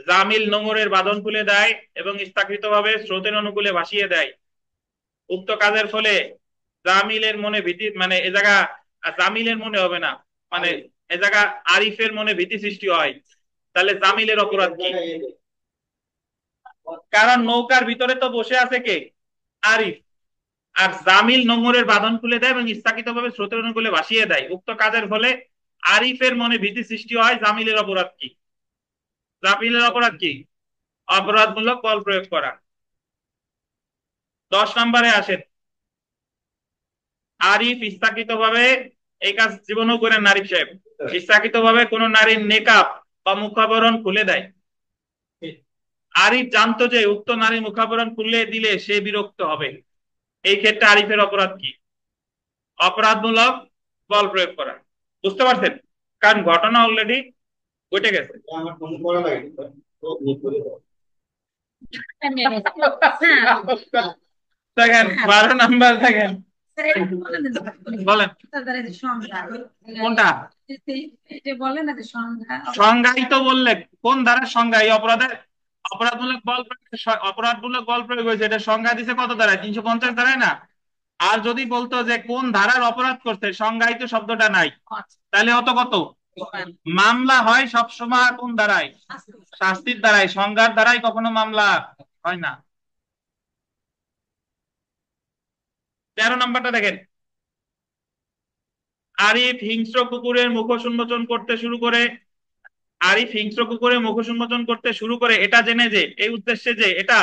[SPEAKER 1] জামিল নোঙরের বাঁধন খুলে দেয় এবং ইচ্ছাকৃতভাবে স্রোতের অনুকূলে ভাসিয়ে দেয়। উক্ত কাজের ফলে জামিলের মনে ভীতি, মানে এ জায়গা জামিলের মনে হবে না, মানে এ জায়গা আরিফের মনে ভীতি সৃষ্টি হয়। তাহলে জামিলের অপরাধ কি? কারণ নৌকার ভিতরে তো বসে আছে কে? আরিফ। আর জামিল নোঙরের বাঁধন খুলে দেয় এবং ইচ্ছাকৃতভাবে স্রোতের অনুকূলে ভাসিয়ে দেয়। উক্ত কাজের ফলে আরিফের মনে ভীতি সৃষ্টি হয়। জামিলের অপরাধ কি? জামিলের অপরাধ কি? অপরাধমূলক বল প্রয়োগ করা। 10 নাম্বারে আসেন, আরিফ ইচ্ছাকৃতভাবে এই কাজ জীবনেও করেন আরিফ সাহেব, ইচ্ছাকৃতভাবে কোন নারীর নেকাব বা মুখাবরণ খুলে দেয়। আরিফ জানতো যে উক্ত নারী মুখাবরণ খুলে দিলে সে বিরক্ত হবে। এই ক্ষেত্রে আরিফের অপরাধ কি? অপরাধমূলক বল প্রয়োগ করা। বুঝতে পারছেন? কারণ ঘটনা অলরেডি ঘটে গেছে।
[SPEAKER 4] আমার ফোন করা লাগে
[SPEAKER 1] দেখেন 12 নাম্বার দেখেন, বলেন কোনটা সংজ্ঞায়িত বললে কোন ধারার সংজ্ঞা? এই অপরাধের অপরাধমূলক বল অপরাধমূলক বল প্রয়োগ হয়েছে, এটা সংজ্ঞা দিছে কত ধারায়? 350 ধারায় না? আর যদি বলতো যে কোন ধারার অপরাধ করছে, সংজ্ঞায়িত শব্দটা নাই, তাহলে অত কত? মামলা হয় সবসময় কোন ধারায়? শাস্তির ধারায়। সংজ্ঞার ধারায় কখনো মামলা হয় না। 13 নাম্বারটা দেখেন, আরিফ হিংস্র কুকুরের মুখোশ উন্মোচন করতে শুরু করে। আরিফ হিংস্র কুকুরের মুখোশ উন্মোচন করতে শুরু করে এটা জেনে যে, এই উদ্দেশ্যে যে এটা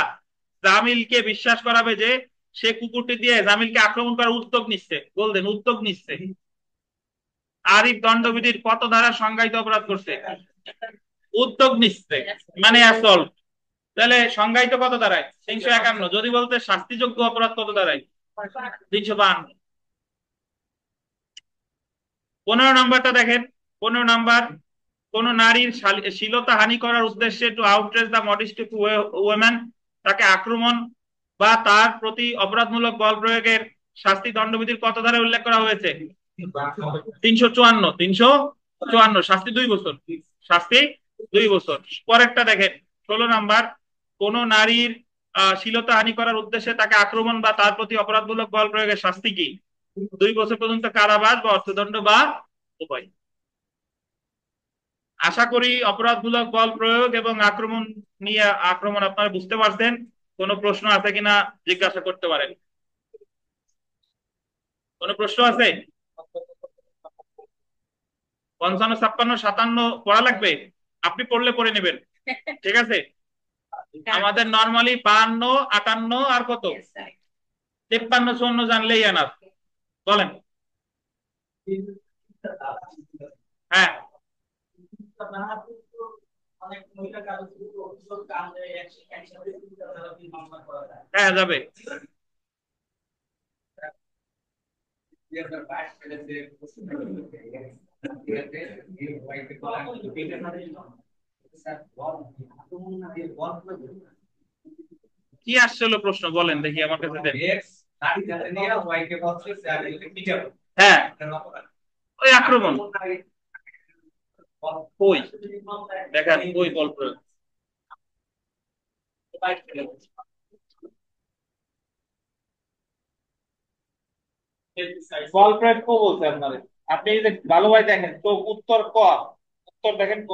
[SPEAKER 1] জামিলকে বিশ্বাস করাবে যে সে কুকুরটি দিয়ে জামিলকে আক্রমণ করার উদ্যোগ নিচ্ছে। বলতেন উদ্যোগ নিচ্ছে। আরিফ দণ্ডবিধির কত ধারা সংজ্ঞায়িত অপরাধ করছে? উদ্যোগ নিচ্ছে, মানে অ্যাসল্ট। তাহলে সংজ্ঞায়িত কত ধারায়? 351। যদি বলতে শাস্তিযোগ্য অপরাধ কত ধারায়? 352। 15 নাম্বারটা দেখেন, 15 নাম্বার, কোন নারীর শ্লীলতা হানি করার উদ্দেশ্যে to outrage the modesty of women, তাকে আক্রমণ বা তার প্রতি অপরাধমূলক বল প্রয়োগের শাস্তি দণ্ডবিধির কত ধারায় উল্লেখ করা হয়েছে? 354। 354। শাস্তি 2 বছর। শাস্তি 2 বছর। পরেরটা দেখেন, 16 নাম্বার, কোন নারীর শ্লীলতা হানি করার উদ্দেশ্যে তাকে আক্রমণ বা তার প্রতি অপরাধমূলক বল প্রয়োগের শাস্তি কি? 2 বছর পর্যন্ত কারাবাস বা অর্থদণ্ড বা উভয়। আশা করি অপরাধমূলক বল প্রয়োগ এবং আক্রমণ নিয়ে আক্রমণ আপনারা বুঝতে পারছেন। কোনো প্রশ্ন আছে কিনা জিজ্ঞাসা করতে পারেন। কোনো প্রশ্ন আছে? 55, 56, 57 পড়া লাগবে? আপনি পড়লে পড়ে নেবেন, ঠিক আছে? আমাদের নর্মালি 52, 58 আর কত 53, 54 জানলেই এনাফ। বলেন। হ্যাঁ, হ্যাঁ যাবে। কি আসছিল প্রশ্ন বলেন দেখি, আমার কাছে দেন।
[SPEAKER 2] এক্স নারী জাতি নিয়ে ওয়াই কে বলছে পিটার
[SPEAKER 1] হ্যাঁ, ওই আক্রমণ কই দেখেন, কই বল প্রয়োগ। বল প্রয়োগ কো বলছে আপনাদের, আপনি এই যে ভালোভাবে দেখেন তো, উত্তর ক, উত্তর দেখেন ক,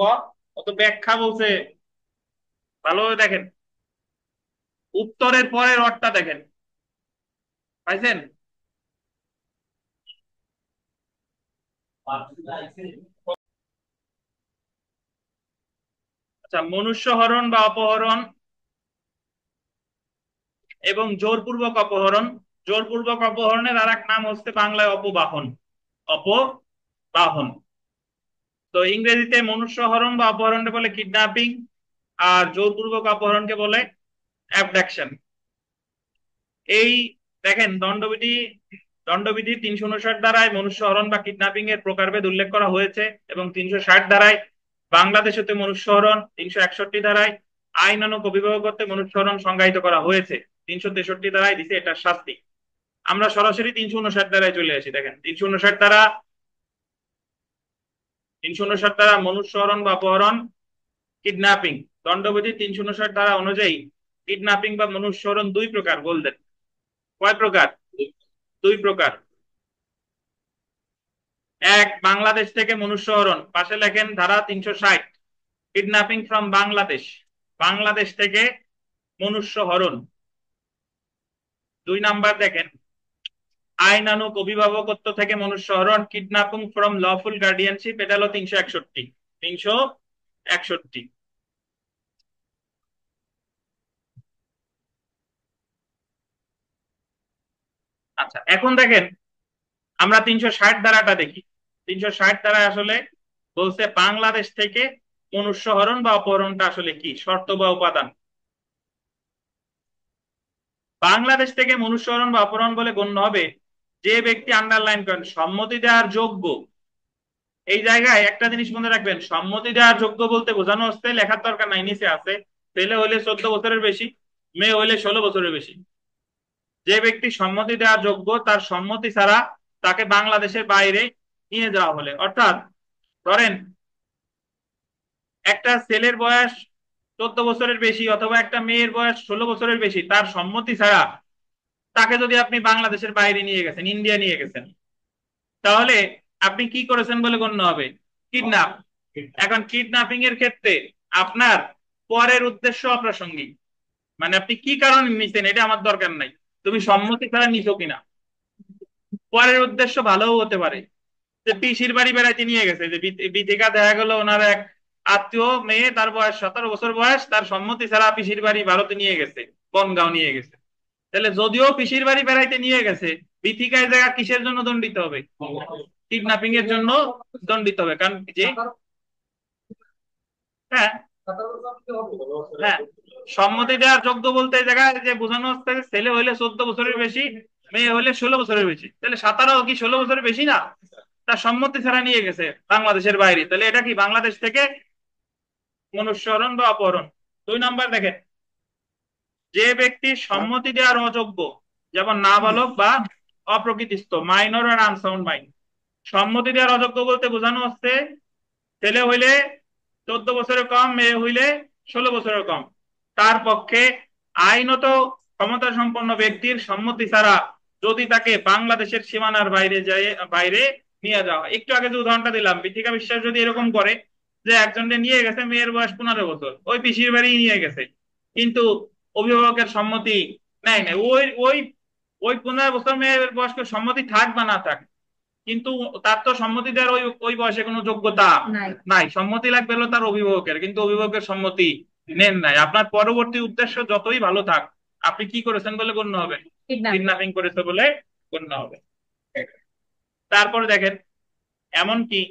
[SPEAKER 1] অত ব্যাখ্যা বলছে, ভালোভাবে দেখেন উত্তরের পরের অর্থটা দেখেন, পাইছেন? আচ্ছা, মনুষ্য হরণ বা অপহরণ এবং জোরপূর্বক অপহরণ। জোরপূর্বক অপহরণের আর এক নাম হচ্ছে বাংলায় অপবাহন। অপবাহন। তো ইংরেজিতে মনুষ্য হরণ বা অপহরণকে বলে কিডন্যাপিং, আর জোরপূর্বক অপহরণকে বলে অ্যাবডাকশন। এই দেখেন দণ্ডবিধি, দণ্ডবিধি 359 ধারায় মনুষ্য হরণ বা কিডন্যাপিং এর প্রকারভেদ উল্লেখ করা হয়েছে, এবং 360 ধারায় বাংলাদেশ হতে মনুষ্য হরণ, 361 ধারায় আইনানুগ অভিভাবকত্বে মনুষ্য হরণ সংজ্ঞায়িত করা হয়েছে, 363 ধারায় দিছে এটার শাস্তি। আমরা সরাসরি 359 ধারায় চলে আসি। দেখেন 359 ধারা, 359 ধারা মনুষ্য হরণ বা অপহরণ, কিডন্যাপিং। দণ্ডবিধি 359 ধারা অনুযায়ী কিডন্যাপিং বা মনুষ্য হরণ দুই প্রকার। বলতেন কয় প্রকার? দুই প্রকার। এক, বাংলাদেশ থেকে মনুষ্য হরণ, পাশে লেখেন ধারা 360, কিডন্যাপিং ফ্রম বাংলাদেশ, বাংলাদেশ থেকে মনুষ্য হরণ। দুই নাম্বার দেখেন আইনানুগ অভিভাবকত্ব থেকে মনুষ্য হরণ, কিডন্যাপিং ফ্রম লফুল গার্ডিয়ানশিপ, এটা হলো 361। 361। আচ্ছা, এখন দেখেন আমরা 360 ধারাটা দেখি। 360 ধারায় আসলে বলছে বাংলাদেশ থেকে মনুষ্য হরণ বা অপহরণটা আসলে কি, শর্ত বা উপাদান। বাংলাদেশ থেকে মনুষ্য হরণ বা অপহরণ বলে গণ্য হবে যে ব্যক্তি, আন্ডারলাইন করেন, সম্মতি দেওয়ার যোগ্য। এই জায়গায় একটা জিনিস মনে রাখবেন, সম্মতি দেওয়ার যোগ্য বলতে বোঝানো হচ্ছে, লেখার দরকার নাই, নিচে আছে, ছেলে হলে 14 বছরের বেশি, মেয়ে হলে 16 বছরের বেশি। যে ব্যক্তি সম্মতি দেওয়ার যোগ্য, তার সম্মতি ছাড়া তাকে বাংলাদেশের বাইরে নিয়ে যাওয়া হলে, অর্থাৎ ধরেন একটা ছেলের বয়স 14 বছরের বেশি অথবা একটা মেয়ের বয়স 16 বছরের বেশি, তার সম্মতি ছাড়া তাকে যদি আপনি বাংলাদেশের বাইরে নিয়ে গেছেন, ইন্ডিয়া নিয়ে গেছেন, তাহলে আপনি কি করেছেন বলে গণ্য হবে? কিডন্যাপ। এখন কিডন্যাপিং এর ক্ষেত্রে আপনার পরের উদ্দেশ্য অপ্রাসঙ্গিক, মানে আপনি কি কারণে নিছেন এটা আমার দরকার নাই, তুমি সম্মতি ছাড়া নিছো কিনা। পরের উদ্দেশ্য ভালোও হতে পারে, যে পিসির বাড়ি বেড়াইতে নিয়ে গেছে, যে বিথিকা দেখা গেল ওনার এক আত্মীয় মেয়ে, তার বয়স 17 বছর বয়স, তার সম্মতি ছাড়া পিসির বাড়ি ভারতে নিয়ে গেছে, বনগাঁও নিয়ে গেছে। তাহলে যদিও পিসির বাড়ি বেড়াইতে নিয়ে গেছে, বিথিকায় জায়গা কিসের জন্য দণ্ডিত হবে? কিডন্যাপিং এর জন্য দণ্ডিত হবে। কারণ যে, হ্যাঁ হ্যাঁ, সম্মতি দেওয়ার যোগ্য বলতে এই জায়গায় যে বোঝানো হচ্ছে ছেলে হইলে 14 বছরের বেশি, মেয়ে হইলে 16 বছরের বেশি, তাহলে 17 কি 16 বছরের বেশি না? তার সম্মতি ছাড়া নিয়ে গেছে বাংলাদেশের বাইরে, তাহলে এটা কি বাংলাদেশ থেকে মনুষ্য হরণ বা অপহরণ। দুই নাম্বার দেখেন, যে ব্যক্তি সম্মতি দেওয়ার অযোগ্য, যেমন নাবালক বা অপ্রকৃতিস্থ, মাইনর আর আনসাউন্ড মাইন্ড। সম্মতি দেওয়ার অযোগ্য বলতে বোঝানো হচ্ছে ছেলে হইলে 14 বছরের কম, মেয়ে হইলে 16 বছরের কম, তার পক্ষে আইনত ক্ষমতা সম্পন্ন ব্যক্তির সম্মতি ছাড়া যদি তাকে বাংলাদেশের সীমানার বাইরে যায়, বাইরে নিয়ে যাওয়া। একটু আগে যে উদাহরণটা দিলাম, বিথিকা বিশ্বাস যদি এরকম করে যে একজনকে নিয়ে গেছে, মেয়ের বয়স 15 বছর, ওই পিসির বাড়ি নিয়ে গেছে, কিন্তু অভিভাবকের সম্মতি নেয় না, ওই ওই ওই 15 বছর মেয়ের বয়স্ক সম্মতি থাক বা না থাক, কিন্তু তার তো সম্মতি দেওয়ার ওই ওই বয়সে কোনো যোগ্যতা নাই। সম্মতি লাগবে হলো তার অভিভাবকের, কিন্তু অভিভাবকের সম্মতি নেন নাই। আপনার পরবর্তী উদ্দেশ্য যতই ভালো থাক, আপনি কি করেছেন বলে গণ্য হবে? কিডন্যাপিং করেছে বলে গণ্য হবে। তারপরে দেখেন, এমনকি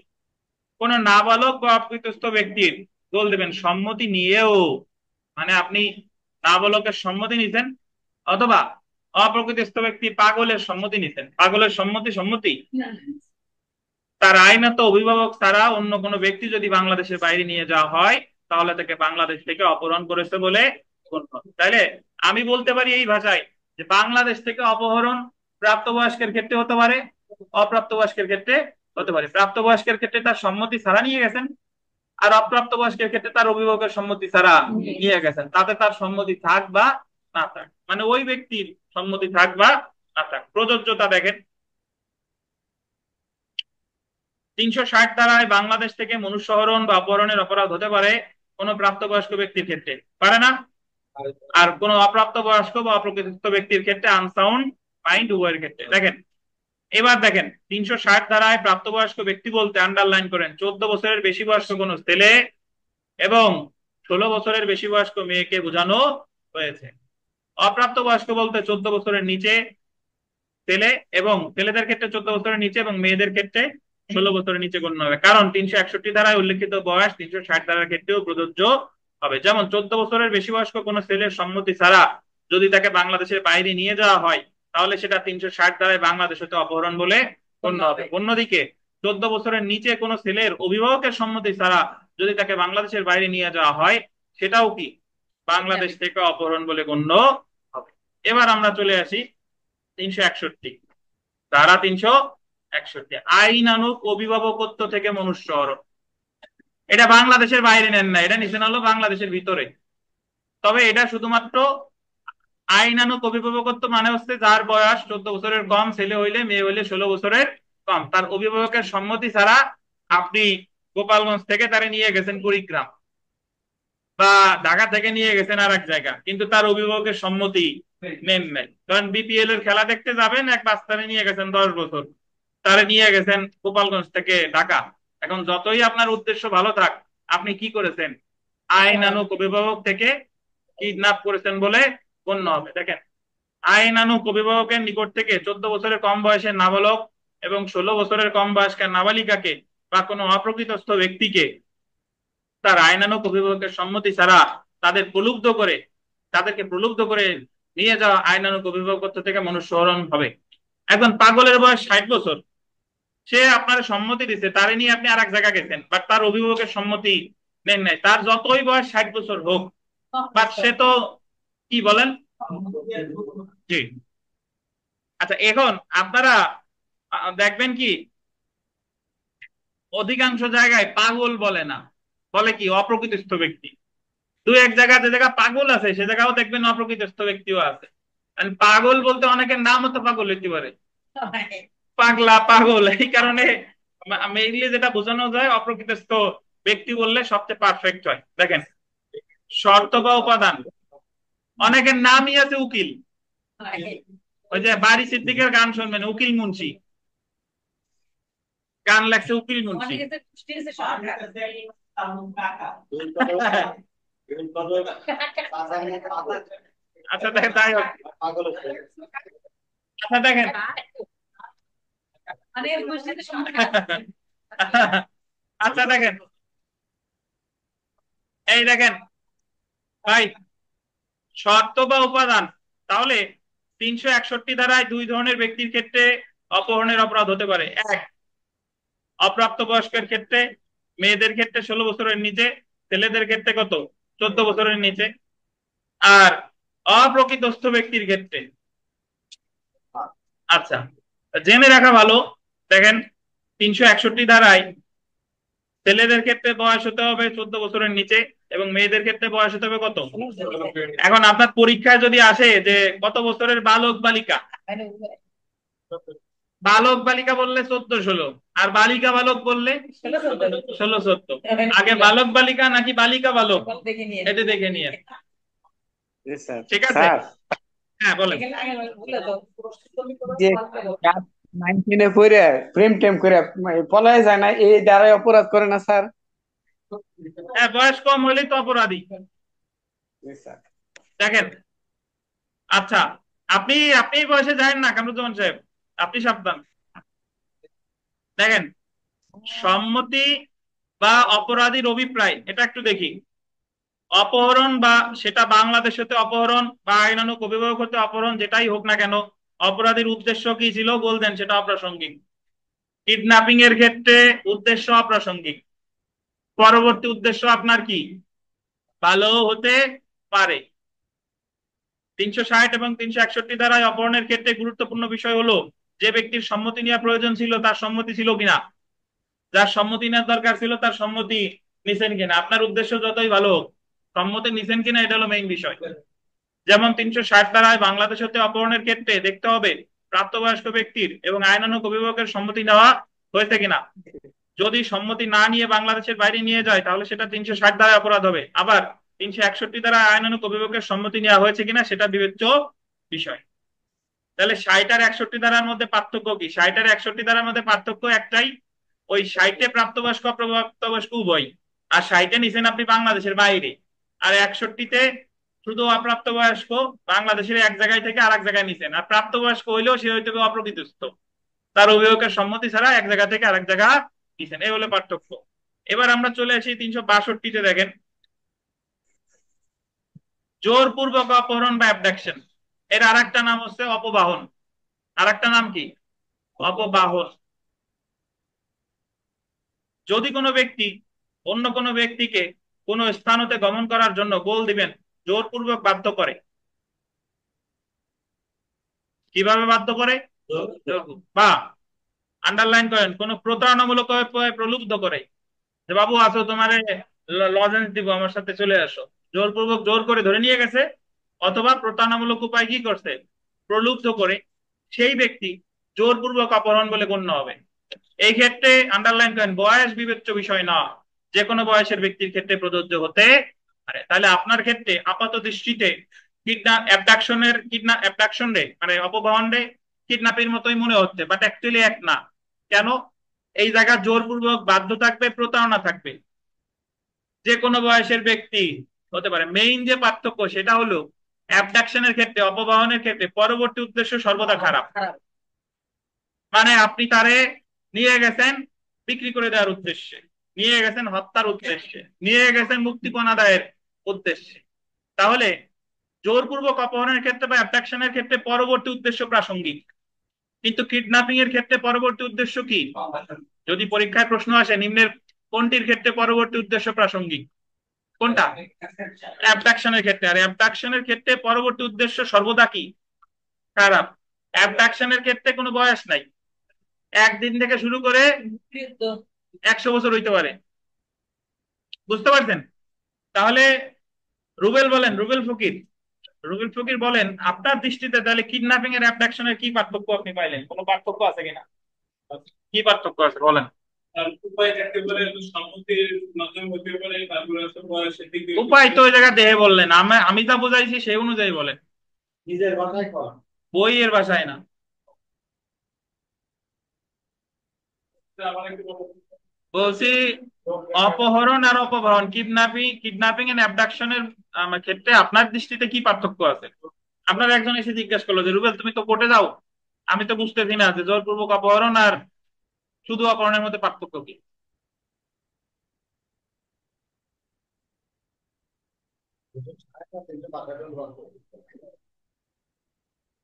[SPEAKER 1] কোন নাবালক বা অপ্রকৃতস্থ ব্যক্তির দোল দেবেন সম্মতি নিয়েও, মানে আপনি নাবালকের সম্মতি নিছেন অথবা অপ্রকৃতস্থ ব্যক্তি পাগলের সম্মতি নিছেন, পাগলের সম্মতি সম্মতি, তার আইনত অভিভাবক ছাড়া অন্য কোনো ব্যক্তি যদি বাংলাদেশের বাইরে নিয়ে যাওয়া হয়, তাহলে তাকে বাংলাদেশ থেকে অপহরণ করেছে বলে গণ্য হবে। তাইলে আমি বলতে পারি এই ভাষায় যে বাংলাদেশ থেকে অপহরণ প্রাপ্তবয়স্কের ক্ষেত্রে হতে পারে, অপ্রাপ্তবয়স্কের ক্ষেত্রে হতে পারে। প্রাপ্তবয়স্কের ক্ষেত্রে তার সম্মতি ছাড়া নিয়ে গেছেন, আর অপ্রাপ্তবয়স্কের ক্ষেত্রে তার অভিভাবকের সম্মতি ছাড়া নিয়ে গেছেন, তাতে তার সম্মতি থাক বা না থাক, মানে ওই ব্যক্তির সম্মতি থাক বা না থাক, প্রযোজ্যতা দেখেন। 360 ধারায় বাংলাদেশ থেকে মনুষ্যহরণ বা অপহরণের অপরাধ হতে পারে কোন প্রাপ্তবয়স্ক ব্যক্তির ক্ষেত্রে, পারে না? আর কোন অপ্রাপ্তবয়স্ক বা অপ্রকৃত ব্যক্তির ক্ষেত্রে আনসাউন্ড মাইন্ড উভয়ের ক্ষেত্রে। দেখেন, এবার দেখেন 360 ধারায় প্রাপ্তবয়স্ক ব্যক্তি বলতে আন্ডারলাইন করেন 14 বছরের বেশি বয়স্ক কোন ছেলে এবং 16 বছরের বেশি বয়স্ক মেয়েকে বোঝানো হয়েছে। অপ্রাপ্তবয়স্ক বলতে 14 বছরের নিচে ছেলে, এবং ছেলেদের ক্ষেত্রে 14 বছরের নিচে এবং মেয়েদের ক্ষেত্রে 16 বছরের নিচে গণ্য হবে, কারণ 361 ধারায় উল্লেখিত বয়স 360 ধারার ক্ষেত্রেও প্রযোজ্য হবে। যেমন 14 বছরের বেশি বয়স্ক কোনো ছেলের সম্মতি ছাড়া যদি তাকে বাংলাদেশের বাইরে নিয়ে যাওয়া হয়, তাহলে সেটা 360 ধারায় বাংলাদেশ হতে অপহরণ বলে গণ্য হবে। অন্যদিকে 14 বছরের নিচে কোনো ছেলের অভিভাবকের সম্মতি ছাড়া যদি তাকে বাংলাদেশের বাইরে নিয়ে যাওয়া হয়, সেটাও কি বাংলাদেশ থেকে অপহরণ বলে গণ্য হবে। এবার আমরা চলে আসি 361 ধারা। 361 আইনানুগ অভিভাবকত্ব থেকে মনুষ্যহরণ, এটা বাংলাদেশের বাইরে নেন না, এটা নিচে হলো বাংলাদেশের ভিতরে। তবে এটা শুধুমাত্র আইনানুগ অভিভাবকত্ব মানে হচ্ছে যার বয়স 14 বছরের কম, ছেলে হইলে মেয়ে হইলে 16 বছরের কম, তার অভিভাবকের সম্মতি ছাড়া আপনি গোপালগঞ্জ থেকে তারে নিয়ে গেছেন কুড়িগ্রাম, বা ঢাকা থেকে নিয়ে গেছেন আর এক জায়গা, কিন্তু তার অভিভাবকের সম্মতি নেন নাই। কারণ বিপিএল এর খেলা দেখতে যাবেন, এক বাচ্চারে নিয়ে গেছেন 10 বছর, তারে নিয়ে গেছেন গোপালগঞ্জ থেকে ঢাকা। এখন যতই আপনার উদ্দেশ্য ভালো থাক, আপনি কি করেছেন? আইনানুগ অভিভাবক থেকে কিডন্যাপ করেছেন বলে গণ্য হবে। দেখেন, আইনানুগ অভিভাবকের নিকট থেকে 14 বছরের কম বয়সের নাবালক এবং 16 বছরের কম বয়স্কের নাবালিকাকে বা কোনো অপ্রকৃতস্থ ব্যক্তিকে তার আইনানুগ অভিভাবকের সম্মতি ছাড়া তাদেরকে প্রলুব্ধ করে নিয়ে যাওয়া আইনানুগ অভিভাবকত্ব থেকে মনুষ্যহরণ হবে। একজন পাগলের বয়স 60 বছর, সে আপনার সম্মতি দিচ্ছে, তারে নিয়ে আপনি আর এক জায়গা গেছেন, বাট তার অভিভাবকের সম্মতি নেন নাই, তার যতই বয়স 60 বছর হোক, বাট সে তো কি বলেন? জি। আচ্ছা, এখন আপনারা দেখবেন কি অধিকাংশ জায়গায় পাগল বলে না, বলে কি অপ্রকৃতস্থ ব্যক্তি। দু এক জায়গা যে জায়গা পাগল আছে সে জায়গাও দেখবেন অপ্রকৃতস্থ ব্যক্তিও আছে। পাগল বলতে অনেকের নামও তো পাগল হইতে পারে, পাগলা পাগল, এই কারণে মেইনলি যেটা বোঝানো যায় অপ্রকৃতস্থ ব্যক্তি বললে সবচেয়ে পারফেক্ট হয়। দেখেন, শর্ত বা উপাদান, অনেকের নামই আছে উকিল, ওই যে বাড়ি সিদ্দিকের গান শুনবেন, উকিল মুন্সি, গান লেখছে উকিল মুন্সি। আচ্ছা দেখেন, তাই হোক। আচ্ছা দেখেন, আচ্ছা দেখেন, এই দেখেন ভাই, শর্ত বা উপাদান, তাহলে 361 ধারায় দুই ধরনের ব্যক্তির ক্ষেত্রে অপহরণের অপরাধ হতে পারে। এক, অপ্রাপ্ত বয়স্কের ক্ষেত্রে, মেয়েদের ক্ষেত্রে 16 বছরের নিচে, ছেলেদের ক্ষেত্রে কত? 14 বছরের নিচে। আর অপ্রকৃতস্থ ব্যক্তির ক্ষেত্রে, আচ্ছা জেনে রাখা ভালো, দেখেন 361 ধারায় ছেলেদের ক্ষেত্রে বয়স হতে হবে 14 বছরের নিচে এবং মেয়েদের ক্ষেত্রে বয়স হতে হবে কত? এখন আপনার পরীক্ষায় যদি আসে যে কত বছরের বালক বালিকা, বালক বালিকা বললে 14-16, আর বালিকা বালক বললে 16-17। আগে বালক বালিকা নাকি বালিকা বালক এটা দেখে নিয়ে, ঠিক আছে? হ্যাঁ বলেন।
[SPEAKER 5] যে 19 পড়ে প্রেম টেম করে পলায় যায় না, এই দ্বারাই অপরাধ করে না স্যার?
[SPEAKER 1] হ্যাঁ, বয়স কম হলেই তো অপরাধী। দেখেন, আচ্ছা আপনি আপনি এই বয়সে যাবেন না কামরুজ্জামান সাহেব, আপনি সাবধান। দেখেন, সম্মতি বা অপরাধীর অভিপ্রায়, এটা একটু দেখি। অপহরণ বা সেটা বাংলাদেশ হতে অপহরণ বা আইনানুগ অভিভাবক হতে অপহরণ, যেটাই হোক না কেন, অপরাধীর উদ্দেশ্য কি ছিল বলতেন, সেটা অপ্রাসঙ্গিক। কিডন্যাপিং এর ক্ষেত্রে উদ্দেশ্য অপ্রাসঙ্গিক, পরবর্তী উদ্দেশ্য আপনার কি ভালো হতে পারে। 360 এবং 361 ধারায় অপহরণের ক্ষেত্রে গুরুত্বপূর্ণ বিষয় হলো যে ব্যক্তির সম্মতি নেওয়া প্রয়োজন ছিল তার সম্মতি ছিল কিনা, যার সম্মতি নেওয়ার দরকার ছিল তার সম্মতি নিছেন কিনা। আপনার উদ্দেশ্য যতই ভালো হোক, সম্মতি নিছেন কিনা এটা হলো মেইন বিষয়। যেমন 360 ধারায় বাংলাদেশ হতে অপহরণের ক্ষেত্রে দেখতে হবে প্রাপ্তবয়স্ক ব্যক্তির এবং আইনানুগ অভিভাবকের সম্মতি নেওয়া হয়েছে কিনা। যদি সম্মতি না নিয়ে বাংলাদেশের বাইরে নিয়ে যায় তাহলে সেটা 360 ধারায় অপরাধ হবে। আবার 361 ধারায় আইনানুগ অভিভাবকের সম্মতি নেওয়া হয়েছে কিনা সেটা বিবেচ্য বিষয়। তাহলে 60 আর 61 ধারার মধ্যে পার্থক্য কি? 60 আর 61 ধারার মধ্যে পার্থক্য একটাই, ওই 60-এ প্রাপ্তবয়স্ক অপ্রাপ্তবয়স্ক উভয়, আর 60-এ নিছেন আপনি বাংলাদেশের বাইরে, আর 61-তে শুধু অপ্রাপ্তবয়স্ক বাংলাদেশের এক জায়গায় থেকে আরেক জায়গায় নিছেন। আর প্রাপ্তবয়স্ক হইলেও সে হইতে হবে অপ্রকৃতস্থ, তার অভিভাবকের সম্মতি ছাড়া এক জায়গা থেকে আরেক জায়গা নিছেন, এই হলো পার্থক্য। এবার আমরা চলে আসি 362-তে। দেখেন, জোরপূর্বক অপহরণ বা অ্যাবডাকশন, এর আরেকটা নাম হচ্ছে অপবাহন। আরেকটা নাম কি? অপবাহন। যদি কোনো ব্যক্তি অন্য কোনো ব্যক্তিকে কোনো স্থান হতে গমন করার জন্য গোল দিবেন জোরপূর্বক বাধ্য করে। কিভাবে বাধ্য করে? বা আন্ডারলাইন করেন, কোন প্রতারণামূলক প্রলুব্ধ করে, যে বাবু আসো তোমারে লজেন্স দিব, আমার সাথে চলে আসো, জোরপূর্বক জোর করে ধরে নিয়ে গেছে, অথবা প্রতারণামূলক উপায় কি করছে, প্রলুব্ধ করে, সেই ব্যক্তি জোরপূর্বক অপহরণ বলে গণ্য হবে। এই ক্ষেত্রে আন্ডারলাইন করেন, বয়স বিবেচ্য বিষয় না, যে কোনো বয়সের ব্যক্তির ক্ষেত্রে প্রযোজ্য হতে পারে। তাহলে আপনার ক্ষেত্রে আপাত দৃষ্টিতে অ্যাবডাকশন রে মানে অপহরণ রে কিডন্যাপের মতোই মনে হচ্ছে, বাট অ্যাকচুয়ালি এক না। কেন? এই জায়গা জোরপূর্বক বাধ্য থাকবে, প্রতারণা থাকবে, যে কোনো বয়সের ব্যক্তি হতে পারে। মেইন যে পার্থক্য সেটা হলো অ্যাবডাকশনের ক্ষেত্রে, অপহরণের ক্ষেত্রে পরবর্তী উদ্দেশ্য সর্বদা খারাপ। মানে আপনি তারে নিয়ে গেছেন বিক্রি করে দেওয়ার উদ্দেশ্যে, নিয়ে গেছেন হত্যার উদ্দেশ্যে, নিয়ে গেছেন মুক্তিপণ আদায়ের উদ্দেশ্যে। তাহলে জোরপূর্বক অপহরণের ক্ষেত্রে বা অ্যাবডাকশনের ক্ষেত্রে পরবর্তী উদ্দেশ্য প্রাসঙ্গিক, কিন্তু কিডন্যাপিং এর ক্ষেত্রে পরবর্তী উদ্দেশ্য কি? যদি পরীক্ষায় প্রশ্ন আসে নিম্নের কোনটির ক্ষেত্রে পরবর্তী উদ্দেশ্য প্রাসঙ্গিক, কোনটা? অ্যাবডাকশনের ক্ষেত্রে। আর অ্যাবডাকশনের ক্ষেত্রে পরবর্তী উদ্দেশ্য সর্বদা কি? খারাপ। অ্যাবডাকশনের ক্ষেত্রে কোনো বয়স নাই, একদিন থেকে শুরু করে 100 বছর হইতে পারে। বুঝতে পারছেন? তাহলে রুবেল বলেন, রুবেল ফকির বলেন, আপনার দৃষ্টিতে তাহলে কিডন্যাপিং এর অ্যাবডাকশনের কি পার্থক্য আপনি পাইলেন? কোনো পার্থক্য আছে কিনা? কি পার্থক্য আছে বলেন। উপায় তো ওই জায়গা দেহে বললেন, আমি যা বুঝাইছি সেই অনুযায়ী বলেন।
[SPEAKER 4] নিজের ভাষায় কর।
[SPEAKER 1] বইয়ের ভাষায় না। বলছি অপহরণ আর অপহরণ, কিডন্যাপিং এন্ড অ্যাবডাকশনের ক্ষেত্রে আপনার দৃষ্টিতে কি পার্থক্য আছে? আপনার একজন এসে জিজ্ঞাসা করলো যে রুবেল তুমি তো কোর্টে যাও, আমি তো বুঝতেছি না যে জোরপূর্বক অপহরণ আর শুধু অপহরণের মধ্যে পার্থক্য কি।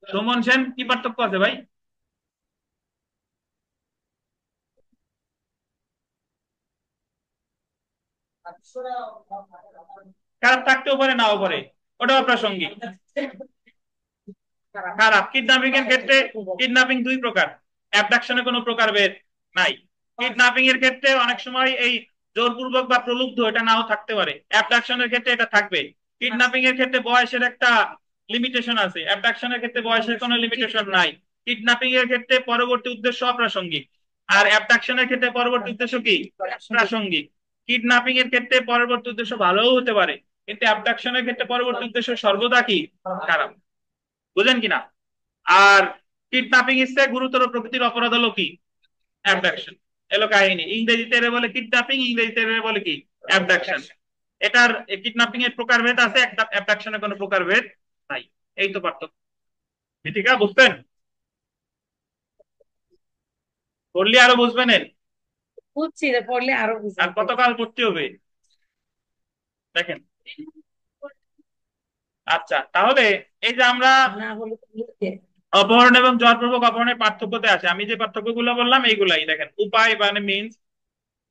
[SPEAKER 1] সুমন সেন, কি পার্থক্য আছে ভাই? খারাপ থাকতেও পারে, নাও পারে, ওটাও প্রাসঙ্গিক। খারাপ। কিডন্যাপিং এর ক্ষেত্রে কিডন্যাপিং দুই প্রকার, অ্যাবডাকশনে কোনো প্রকার ভেদ নাই। কিডন্যাপিং এর ক্ষেত্রে অনেক সময় এই জোরপূর্বক বা প্রলুব্ধ এটা নাও থাকতে পারে, অ্যাবডাকশনের ক্ষেত্রে এটা থাকবে। কিডন্যাপিং এর ক্ষেত্রে বয়সের একটা লিমিটেশন আছে, অ্যাবডাকশনের ক্ষেত্রে বয়সের কোনো লিমিটেশন নাই। কিডন্যাপিং এর ক্ষেত্রে পরবর্তী উদ্দেশ্য অপ্রাসঙ্গিক, আর অ্যাবডাকশনের ক্ষেত্রে পরবর্তী উদ্দেশ্য কি? প্রাসঙ্গিক। কিডন্যাপিং এর ক্ষেত্রে পরবর্তী উদ্দেশ্য ভালোও হতে পারে, কিন্তু অ্যাবডাকশনের ক্ষেত্রে পরবর্তী উদ্দেশ্য সর্বদা কি? খারাপ। বুঝেন কিনা? আর কিডন্যাপিং ইচ্ছে গুরুতর প্রকৃতির অপরাধ হলো কি? অ্যাবডাকশন। এলো কাহিনী। ইংরেজিতে এর বলে কিডন্যাপিং, ইংরেজিতে এর বলে কি? অ্যাবডাকশন। এটার কিডন্যাপিং এর প্রকারভেদ আছে, একটা অ্যাবডাকশনের কোনো প্রকারভেদ নাই। এই তো পার্থক্য। ঠিক আছে, বুঝতেন? পড়লে আরো বুঝবেন এর।
[SPEAKER 3] বুঝছি, পড়লে আরো বুঝবো।
[SPEAKER 1] আর কতকাল পড়তে হবে দেখেন। আচ্ছা, তাহলে এই যে আমরা
[SPEAKER 3] না হলে তো বুঝতে।
[SPEAKER 1] অপহরণ এবং জোরপূর্বক অপহরণের পার্থক্যতে আছে, আমি যে পার্থক্যগুলো বললাম এইগুলাই দেখেন। উপায় মানে মিনস,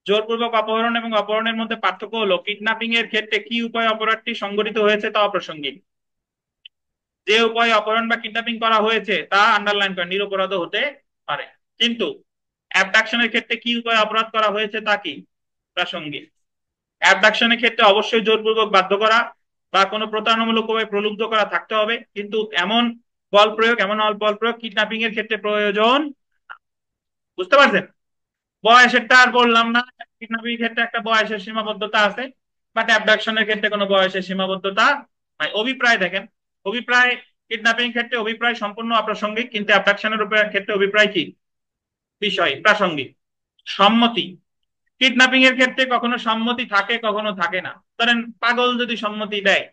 [SPEAKER 1] জোরপূর্বক অপহরণ এবং অপহরণের মধ্যে পার্থক্য হলো কিডন্যাপিং এর ক্ষেত্রে কি উপায় অপরাধটি সংঘটিত হয়েছে তা অপ্রাসঙ্গিক। যে উপায়ে অপহরণ বা কিডন্যাপিং করা হয়েছে তা আন্ডারলাইন করেন, নিরপরাধ হতে পারে। কিন্তু অ্যাবডাকশনের ক্ষেত্রে কি উপায়ে অপরাধ করা হয়েছে তা কি প্রাসঙ্গিক। অ্যাবডাকশনের ক্ষেত্রে অবশ্যই জোরপূর্বক বাধ্য করা বা কোনো প্রতারণামূলক উপায়ে প্রলুব্ধ করা থাকতে হবে, কিন্তু এমন বল প্রয়োগ, এমন অল্প বল প্রয়োগ কিডন্যাপিং এর ক্ষেত্রে প্রয়োজন। বুঝতে পারছেন? বয়সেরটা আর বললাম না, কিডন্যাপিং এর ক্ষেত্রে একটা বয়সের সীমাবদ্ধতা আছে, বাট অ্যাবডাকশনের ক্ষেত্রে কোনো বয়সের সীমাবদ্ধতা নাই। অভিপ্রায় দেখেন, অভিপ্রায় কিডন্যাপিং এর ক্ষেত্রে অভিপ্রায় সম্পূর্ণ অপ্রাসঙ্গিক, কিন্তু অ্যাবডাকশনের ক্ষেত্রে অভিপ্রায় কি বিষয় প্রাসঙ্গিক। সম্মতি, কিডন্যাপিং এর ক্ষেত্রে কখনো সম্মতি থাকে, কখনো থাকে না। ধরেন পাগল যদি সম্মতি দেয়,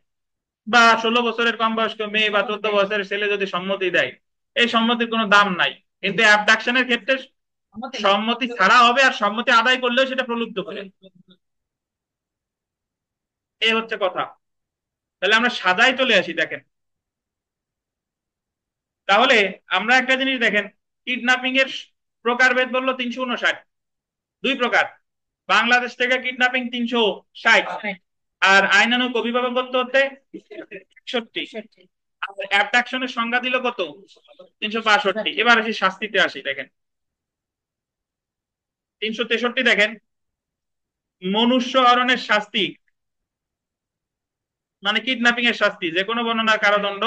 [SPEAKER 1] বা 16 বছরের কম বয়স্ক মেয়ে বা 14 বছরের ছেলে যদি সম্মতি দেয়, এই সম্মতির কোনো দাম নাই। কিন্তু অ্যাবডাকশনের ক্ষেত্রে সম্মতি ছাড়া হবে, আর সম্মতি আদায় করলেও সেটা প্রলুব্ধ করে। এই হচ্ছে কথা। তাহলে আমরা সাজায় চলে আসি। দেখেন তাহলে আমরা একটা জিনিস দেখেন, কিডন্যাপিং এর প্রকারভেদ বললো 359, দুই প্রকার। বাংলাদেশ থেকে কিডন্যাপিং 360, আর আইনানুগ অভিভাবকত্ব হতে 61। আর অ্যাবডাকশনের সংজ্ঞা দিল কত? 362। এবার আসি শাস্তিতে আসি। দেখেন 363 দেখেন, মনুষ্য হরণের শাস্তি মানে কিডন্যাপিং এর শাস্তি যে কোনো বর্ণনার কারাদণ্ড,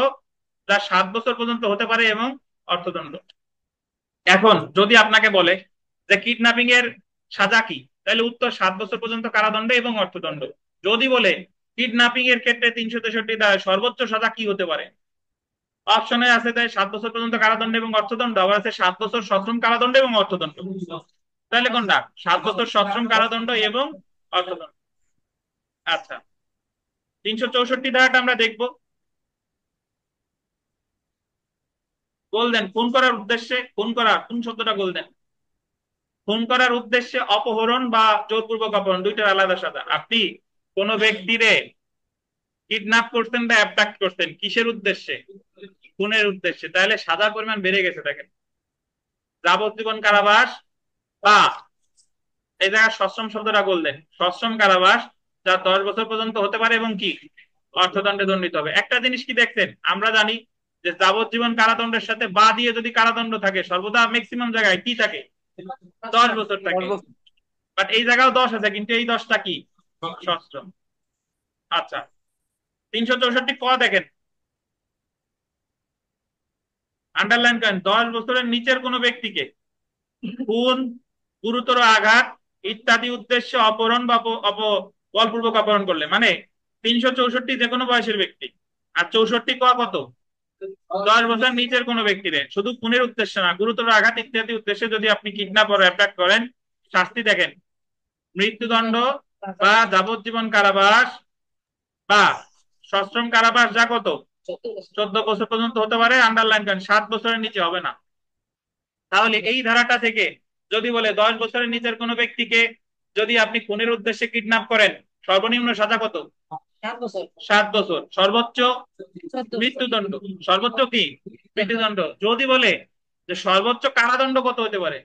[SPEAKER 1] যা 7 বছর পর্যন্ত হতে পারে এবং অর্থদণ্ড। এখন যদি আপনাকে বলে যে কিডন্যাপিং এর সাজা কি, তাহলে উত্তর 7 বছর পর্যন্ত কারাদণ্ড এবং অর্থদণ্ড। যদি বলে কিডন্যাপিং এর ক্ষেত্রে 363 দ্বারা সর্বোচ্চ সাজা কি হতে পারে, অপশনে আছে তাই 7 বছর পর্যন্ত কারাদণ্ড এবং অর্থদণ্ড, আবার আছে 7 বছর সশ্রম কারাদণ্ড এবং অর্থদণ্ড। তাহলে কোনটা? 7 বছর সশ্রম কারাদণ্ড এবং অর্থদণ্ড। আচ্ছা, 364 ধারাটা আমরা দেখবো। গোল্ডেন, খুন করার উদ্দেশ্যে, খুন করা, কোন শব্দটা গোল্ডেন? খুন করার উদ্দেশ্যে অপহরণ বা জোরপূর্বক অপহরণ, দুইটার আলাদা সাজা। আপনি কোন ব্যক্তিরে কিডন্যাপ করতেন বা অ্যাবডাক্ট করতেন কিসের উদ্দেশ্যে? খুনের উদ্দেশ্যে, তাহলে সাজার পরিমাণ বেড়ে গেছে। দেখেন যাবজ্জীবন কারাবাস বা এই জায়গায় সশ্রম শব্দটা বললেন, সশ্রম কারাবাস যা 10 বছর পর্যন্ত হতে পারে এবং কি অর্থদণ্ডে দণ্ডিত হবে। একটা জিনিস কি দেখছেন, আমরা জানি যে যাবজ্জীবন কারাদণ্ডের সাথে বা দিয়ে যদি কারাদণ্ড থাকে, সর্বদা ম্যাক্সিমাম জায়গায় কি থাকে? 10 বছর থাকে। বাট এই জায়গাও 10 আছে, কিন্তু এই 10টা কি সশ্রম। আচ্ছা, 364 ক দেখেন, আন্ডারলাইন করেন, 10 বছরের নিচের কোন ব্যক্তিকে খুন, গুরুতর আঘাত ইত্যাদি উদ্দেশ্যে অপহরণ বা বলপূর্বক অপহরণ করলে, মানে 364 যে কোনো বয়সের ব্যক্তি, আর 64 কত? 10 বছর নিচের কোনো ব্যক্তিরে, শুধু খুনের উদ্দেশ্যে না, গুরুতর আঘাত ইত্যাদি উদ্দেশ্যে যদি আপনি কিডন্যাপ or অ্যাটাক করেন, শাস্তি দেখেন মৃত্যুদণ্ড বা যাবজ্জীবন কারাবাস বা সশ্রম কারাবাস, যা কত 14 বছর পর্যন্ত হতে পারে। আন্ডারলাইন করেন 7 বছরের নিচে হবে না। তাহলে এই ধারাটা থেকে যদি বলে 10 বছরের নিচের কোনো ব্যক্তিকে যদি আপনি খুনের উদ্দেশ্যে কিডন্যাপ করেন, সর্বনিম্ন সাজা কত?
[SPEAKER 3] 7 বছর।
[SPEAKER 1] 7 বছর। সর্বোচ্চ মৃত্যুদণ্ড। সর্বোচ্চ কি মৃত্যুদণ্ড। যদি বলে যে সর্বোচ্চ কারাদণ্ড কত হতে পারে?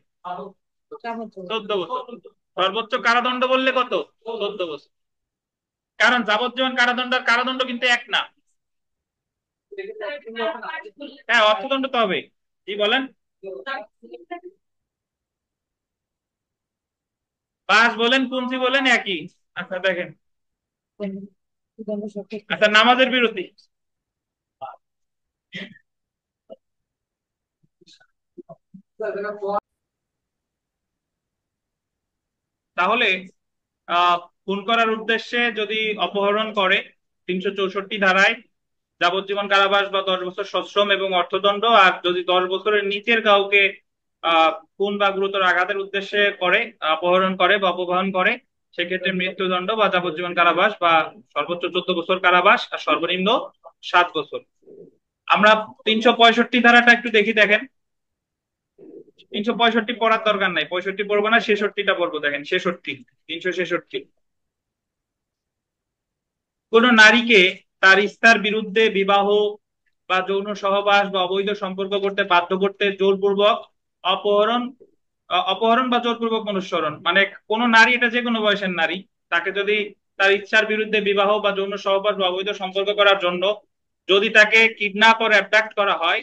[SPEAKER 1] 14 বছর। সর্বোচ্চ কারাদণ্ড বললে কত? 14 বছর। কারণ যাবজ্জীবন কারাদণ্ড আর কারাদণ্ড কিন্তু এক না। হ্যাঁ, অর্থদণ্ড তো হবে। কি বলেন? পাঁচ বলেন, কুঞ্চি বলেন, একই। আচ্ছা দেখেন, আচ্ছা নামাজের বিরতি, তাহলে আহ খুন করার উদ্দেশ্যে যদি অপহরণ করে 364 ধারায় যাবজ্জীবন কারাবাস বা 10 বছর সশ্রম এবং অর্থদণ্ড। আর যদি 10 বছরের নিচের কাউকে খুন বা গুরুতর আঘাতের উদ্দেশ্যে করে, অপহরণ করে বা অপহরণ করে, সেক্ষেত্রে মৃত্যুদণ্ড বা যাবজ্জীবন কারাবাস বা সর্বোচ্চ 14 বছর কারাবাস আর সর্বনিম্ন 7 বছর। আমরা 365 ধারাটা একটু দেখি। দেখেন 365 পড়ার দরকার নাই, 65 পড়বো না, 66টা পড়বো। দেখেন 66, 366, কোন নারীকে তার ইচ্ছার বিরুদ্ধে বিবাহ বা যৌন সহবাস বা অবৈধ সম্পর্ক করতে বাধ্য করতে জোরপূর্বক অপহরণ, অপহরণ বা জোরপূর্বক অনুসরণ, মানে কোন নারী, এটা যে কোনো বয়সের নারী, তাকে যদি তার ইচ্ছার বিরুদ্ধে বিবাহ বা যৌন সহবাস বা অবৈধ সম্পর্ক করার জন্য যদি তাকে কিডন্যাপ ও অ্যাবডাক্ট করা হয়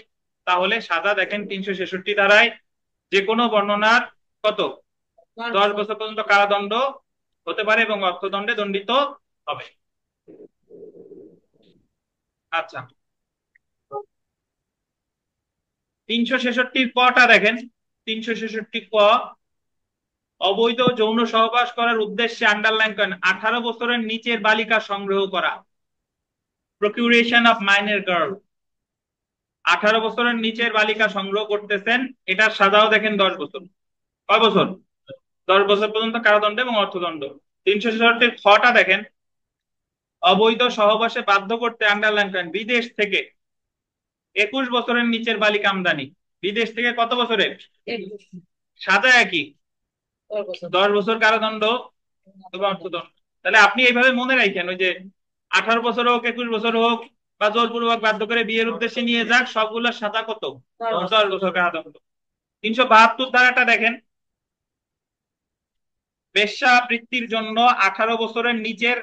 [SPEAKER 1] তাহলে সাজা দেখেন 366 ধারায় যে কোনো বর্ণনার কত 10 বছর পর্যন্ত কারাদণ্ড হতে পারে এবং অর্থদণ্ডে দণ্ডিত হবে। আচ্ছা, 366 কটা দেখেন। 366 ক, অবৈধ যৌন সহবাস করার উদ্দেশ্যে আন্ডারলাইন করেন 18 বছরের নিচের বালিকা সংগ্রহ করা, প্রকিউরেশন অফ মাইনর গার্ল। 18 বছরের নিচের বালিকা সংগ্রহ করতেছেন, এটার সাজাও দেখেন 10 বছর। কয় বছর? 10 বছর পর্যন্ত কারাদণ্ড এবং অর্থদণ্ড। 366 খটা দেখেন, অবৈধ সহবাসে বাধ্য করতে আন্ডারলাইন করেন বিদেশ থেকে 21 বছরের নিচের বালিকা আমদানি। বিদেশ থেকে কত বছরের? সাজা একই, 10 বছর কারাদণ্ড এবং অর্থদণ্ড। তাহলে আপনি এইভাবে মনে রাখেন, ওই যে 18 বছর হোক 21 বছর হোক বা জোরপূর্বক বাধ্য করে বিয়ের উদ্দেশ্যে নিয়ে যাক, সবগুলোর সাজা কত? 10 বছর কারাদণ্ড। 372 ধারাটা দেখেন, বেশ্যাবৃত্তির জন্য 18 বছরের নিচের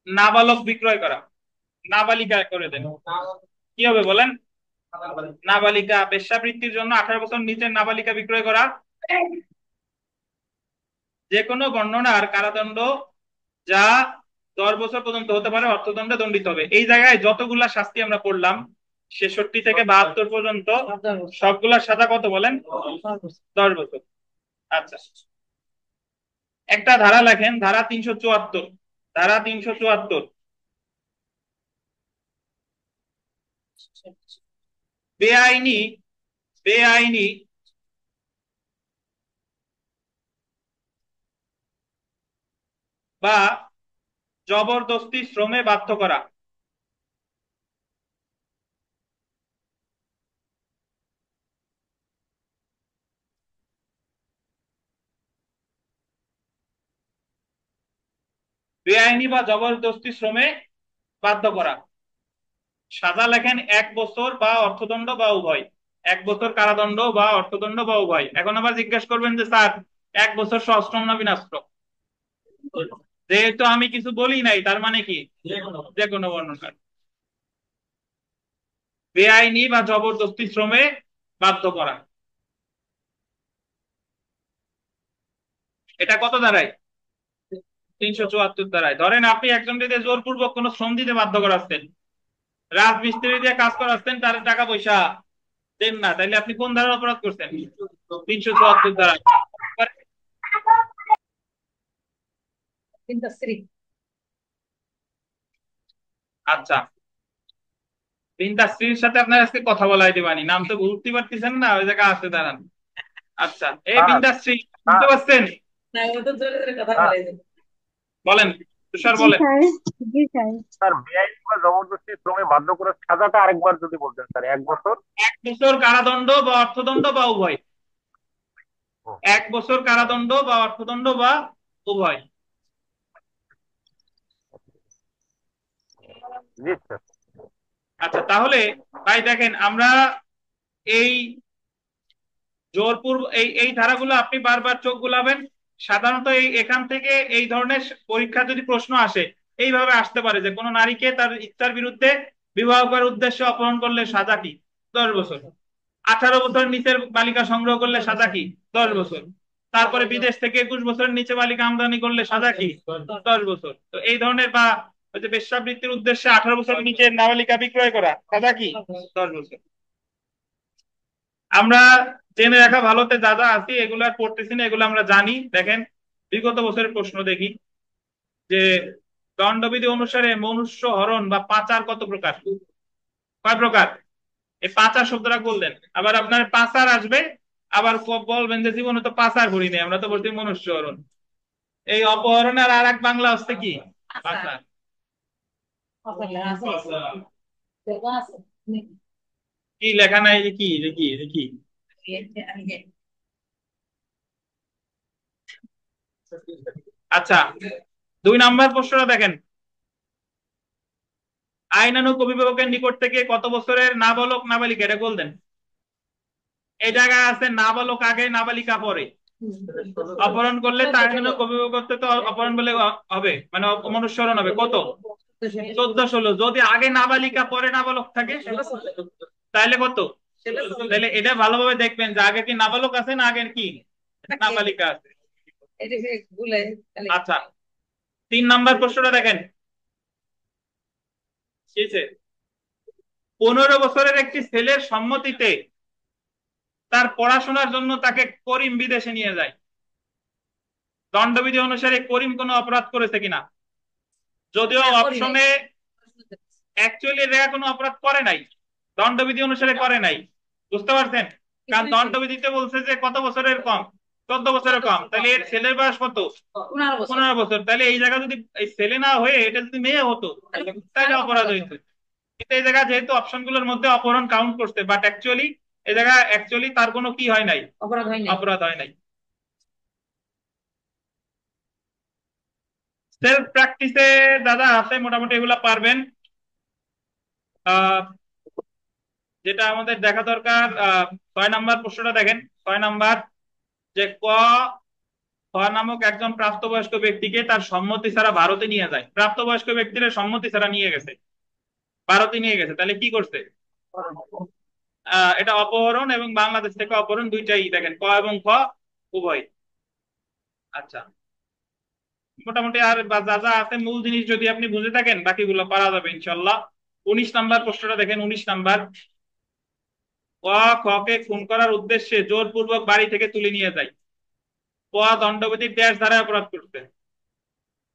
[SPEAKER 1] নাবালক বিক্রয় করা, নাবালিকা করে দেন, কি হবে বলেন? নাবালিকা। বেশ্যাবৃত্তির জন্য 18 বছর নিচের নাবালিকা বিক্রয় করা যে কোনো বর্ণনার কারাদণ্ড যা 10 বছর পর্যন্ত হতে পারে, অর্থদণ্ডে দণ্ডিত হবে। এই জায়গায় যতগুলা শাস্তি আমরা পড়লাম 66 থেকে 72 পর্যন্ত, সবগুলার সাজা কত বলেন? 10 বছর। আচ্ছা, একটা ধারা লেখেন, ধারা 374। ধারা 374, বেআইনি বেআইনি বা জবরদস্তি শ্রমে বাধ্য করা। বেআইনি বা জবরদস্তি শ্রমে বাধ্য করা, সাজা লেখেন 1 বছর বা অর্থদণ্ড বা উভয়। 1 বছর কারাদণ্ড বা অর্থদণ্ড বা উভয়। এখন আবার জিজ্ঞাসা করবেন যে স্যার 1 বছর সশ্রম না বিনাশ্রম? যেহেতু আমি কিছু বলি নাই, তার মানে কি যে কোনো বর্ণনার। বেআইনি বা জবরদস্তি শ্রমে বাধ্য করা, এটা কত দাঁড়ায়? 374 দাঁড়ায়। ধরেন আপনি একজনকে দিয়ে জোরপূর্বক কোনো শ্রম দিতে বাধ্য করাচ্ছেন, রাজমিস্ত্রি দিয়ে কাজ করাচ্ছেন, তার টাকা পয়সা দেন না, তাইলে আপনি কোন ধারার অপরাধ করছেন? 374 ধারা। আচ্ছা, তিনটা স্ত্রীর সাথে আপনার আজকে কথা বলাই দিবানি, নাম তো বুঝতে পারতেছেন না, ওই জায়গায় আসতে দাঁড়ান। আচ্ছা, এই বিন্দা স্ত্রী বুঝতে পারছেন? বলেন তুষার,
[SPEAKER 6] জি
[SPEAKER 1] বলেন।
[SPEAKER 6] স্যার। জি স্যার।
[SPEAKER 7] স্যার বেআইনি বা জবরদস্তি শ্রমে বাধ্য করার সাজাটা আরেকবার যদি বলতেন স্যার। 1 বছর,
[SPEAKER 1] 1 বছর কারাদণ্ড বা অর্থদণ্ড বা উভয়। 1 বছর কারাদণ্ড বা অর্থদণ্ড বা উভয়।
[SPEAKER 7] জি স্যার।
[SPEAKER 1] আচ্ছা, তাহলে ভাই দেখেন, আমরা এই জোরপূর্বক এই এই ধারাগুলো আপনি বারবার চোখ বুলাবেন। সাধারণত এখান থেকে এই ধরনের পরীক্ষা যদি প্রশ্ন আসে, এইভাবে আসতে পারে যে কোনো নারীকে তার ইচ্ছার বিরুদ্ধে বিবাহ করার উদ্দেশ্যে অপহরণ করলে সাজা কি? 10 বছর। 18 বছরের নিচের বালিকা সংগ্রহ করলে সাজা কি? 10 বছর। তারপরে বিদেশ থেকে 21 বছরের নিচে বালিকা আমদানি করলে সাজা কি? 10 বছর। তো এই ধরনের, বা ওই যে বেশ্যাবৃত্তির উদ্দেশ্যে 18 বছরের নিচে নাবালিকা বিক্রয় করা, সাজা কি? 10 বছর। আমরা জেনে রাখা ভালোতে যা যা আছি এগুলো আর পড়তেছি না, এগুলো আমরা জানি। দেখেন বিগত বছরের প্রশ্ন দেখি যে দণ্ডবিধি অনুসারে মনুষ্য হরণ বা পাচার কত প্রকার? কয় প্রকার? এই পাচার শব্দটা বললেন, আবার আপনার পাচার আসবে, আবার বলবেন যে জীবনে তো পাচার করি নাই, আমরা তো বলছি মনুষ্য হরণ। এই অপহরণের আর এক বাংলা হচ্ছে কি? পাচার। কি লেখা নাই? কি দেখি দেখি। আচ্ছা, 2 নাম্বার প্রশ্নটা দেখেন, আইনানুগ অভিভাবকের নিকট থেকে কত বছরের নাবালক নাবালিকা, এটা বলতেন। এই জায়গায় আছে নাবালক আগে নাবালিকা পরে। অপহরণ করলে তার আইনানুগ অভিভাবকত্ব তো অপহরণ বলে হবে, মানে অমনুষ্যরণ হবে। কত? 14-16। যদি আগে নাবালিকা পরে নাবালক থাকে তাহলে কত? তাহলে এটা ভালোভাবে দেখবেন যে আগে কি নাবালক আছে না আগে কি নাবালিকা আছে। আচ্ছা 3 নাম্বার প্রশ্নটা দেখেন। 15 বছরের একটি ছেলের সম্মতিতে তার পড়াশোনার জন্য তাকে করিম বিদেশে নিয়ে যায়। দণ্ডবিধি অনুসারে করিম কোনো অপরাধ করেছে কিনা? যদিও অপশনে অ্যাকচুয়ালি এরা কোনো অপরাধ করে নাই, দণ্ডবিধি অনুসারে করে নাই, বুঝতে পারছেন? কারণ দণ্ডবিধিতে বলছে যে কত বছরের কম, 14 বছরের কম, তাহলে এর ছেলের বয়স কত? 15 বছর। তাহলে এই জায়গা যদি এই ছেলে না হয়ে এটা যদি মেয়ে হতো তাহলে অপরাধ হইতো। কিন্তু এই জায়গা যেহেতু অপশন গুলোর মধ্যে অপহরণ কাউন্ট করছে, বাট অ্যাকচুয়ালি এই জায়গা অ্যাকচুয়ালি তার কোনো কি হয় নাই, অপরাধ হয় নাই। সেলফ প্র্যাকটিসে দাদা আছে মোটামুটি, এগুলা পারবেন। যেটা আমাদের দেখা দরকার 6 নাম্বার প্রশ্নটা দেখেন। 6 নাম্বার যে খ নামক একজন প্রাপ্তবয়স্ক ব্যক্তিকে তার সম্মতি ছাড়া ভারতে নিয়ে যায়। প্রাপ্তবয়স্ক ব্যক্তির সম্মতি ছাড়া নিয়ে গেছে, ভারতে নিয়ে গেছে, তাহলে কি করছে? এটা অপহরণ এবং বাংলাদেশ থেকে অপহরণ দুইটাই দেখেন, ক এবং খ উভয়। আচ্ছা মোটামুটি আর যা যা আছে মূল জিনিস যদি আপনি বুঝে থাকেন বাকিগুলো পারা যাবে ইনশাল্লাহ। 19 নাম্বার প্রশ্নটা দেখেন। 19 নাম্বার খকে খুন করার উদ্দেশ্যে জোরপূর্বক বাড়ি থেকে তুলে নিয়ে যায়। দণ্ডবিধির ড্যাশ ধারায় অপরাধ করছে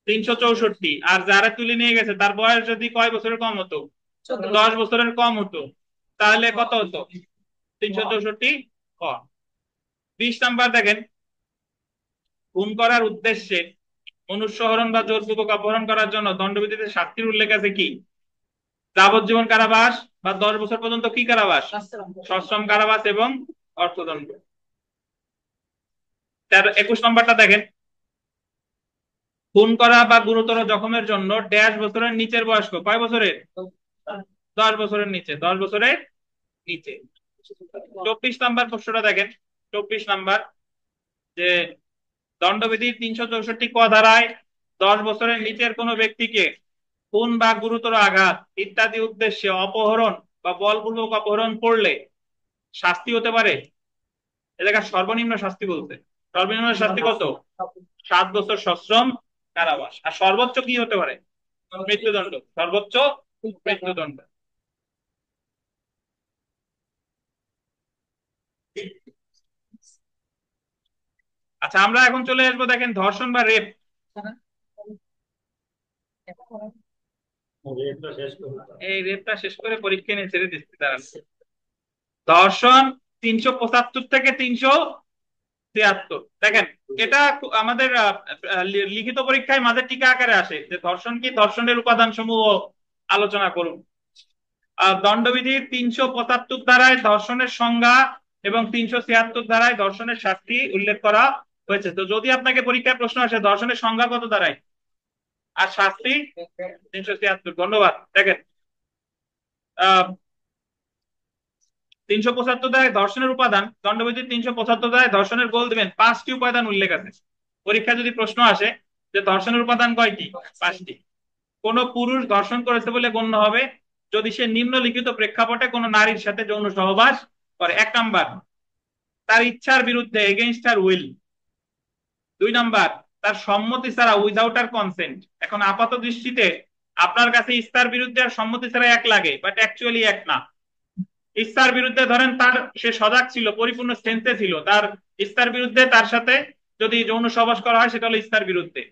[SPEAKER 1] 364। আর যারা তুলে নিয়ে গেছে তার বয়স যদি কয় বছরের কম হতো? 10 বছরের কম হতো, তাহলে কত হতো? 364 ক। 20 নাম্বার দেখেন। খুন করার উদ্দেশ্যে মনুষ্যহরণ বা জোরপূর্বক অপহরণ করার জন্য দণ্ডবিধিতে শাস্তির উল্লেখ আছে কি? যাবজ্জীবন কারাবাস বা 10 বছর পর্যন্ত কি কারাবাস? সশ্রম কারাবাস এবং অর্থদণ্ড। 21 নম্বরটা দেখেন। খুন করা বা গুরুতর জখমের জন্য ড্যাশ বছরের নিচের বয়স্ক, কয় বছরের? 10 বছরের নিচে, 10 বছরের নিচে। 24 নাম্বার প্রশ্নটা দেখেন। 24 নাম্বার যে দণ্ডবিধির 364 ক ধারায় 10 বছরের নিচের কোন ব্যক্তিকে খুন বা গুরুতর আঘাত ইত্যাদি উদ্দেশ্যে অপহরণ বা বলপূর্বক অপহরণ করলে শাস্তি হতে পারে। এ জায়গায় সর্বনিম্ন শাস্তি বলতে, সর্বনিম্ন শাস্তি কত? 7 বছর সশ্রম কারাবাস। আর সর্বোচ্চ কি হতে পারে? মৃত্যুদণ্ড, সর্বোচ্চ মৃত্যুদণ্ড। আচ্ছা আমরা এখন চলে আসবো দেখেন ধর্ষণ বা রেপ। এই রেপটা শেষ করে পরীক্ষা নিয়ে ছেড়ে দিচ্ছি তারা। ধর্ষণ 375 থেকে 373 দেখেন। এটা আমাদের লিখিত পরীক্ষায় মাঝে টিকা আকারে আসে যে ধর্ষণ কি, ধর্ষণের উপাদান সমূহ আলোচনা করুন। দণ্ডবিধির 375 ধারায় ধর্ষণের সংজ্ঞা এবং 376 ধারায় ধর্ষণের শাস্তি উল্লেখ করা হয়েছে। তো যদি আপনাকে পরীক্ষায় প্রশ্ন আসে ধর্ষণের সংজ্ঞা কত ধারায় আর শাস্তি 376, ধন্যবাদ। দেখেন 375 ধারায় ধর্ষণের উপাদান, দণ্ডবিধির 375 ধারায় ধর্ষণের গোল দিবেন 5টি উপাদান উল্লেখ আছে। পরীক্ষা যদি প্রশ্ন আসে যে ধর্ষণের উপাদান কয়টি? 5টি। কোন পুরুষ ধর্ষণ করেছে বলে গণ্য হবে যদি সে নিম্নলিখিত প্রেক্ষাপটে কোন নারীর সাথে যৌন সহবাস করে। 1 নাম্বার তার ইচ্ছার বিরুদ্ধে, এগেইনস্ট হার উইল। 2 নাম্বার তার সম্মতি ছাড়া, উইদাউট হার কনসেন্ট। এখন আপাত দৃষ্টিতে আপনার কাছে ইচ্ছার বিরুদ্ধে আর সম্মতি ছাড়া এক লাগে, বাট অ্যাকচুয়ালি এক না। ইচ্ছার বিরুদ্ধে ধরেন তার সে সজাগ ছিল, পরিপূর্ণ সেন্সে ছিল, তার ইচ্ছার বিরুদ্ধে তার সাথে যদি যৌন সহবাস করা হয় সেটা হলো ইচ্ছার বিরুদ্ধে।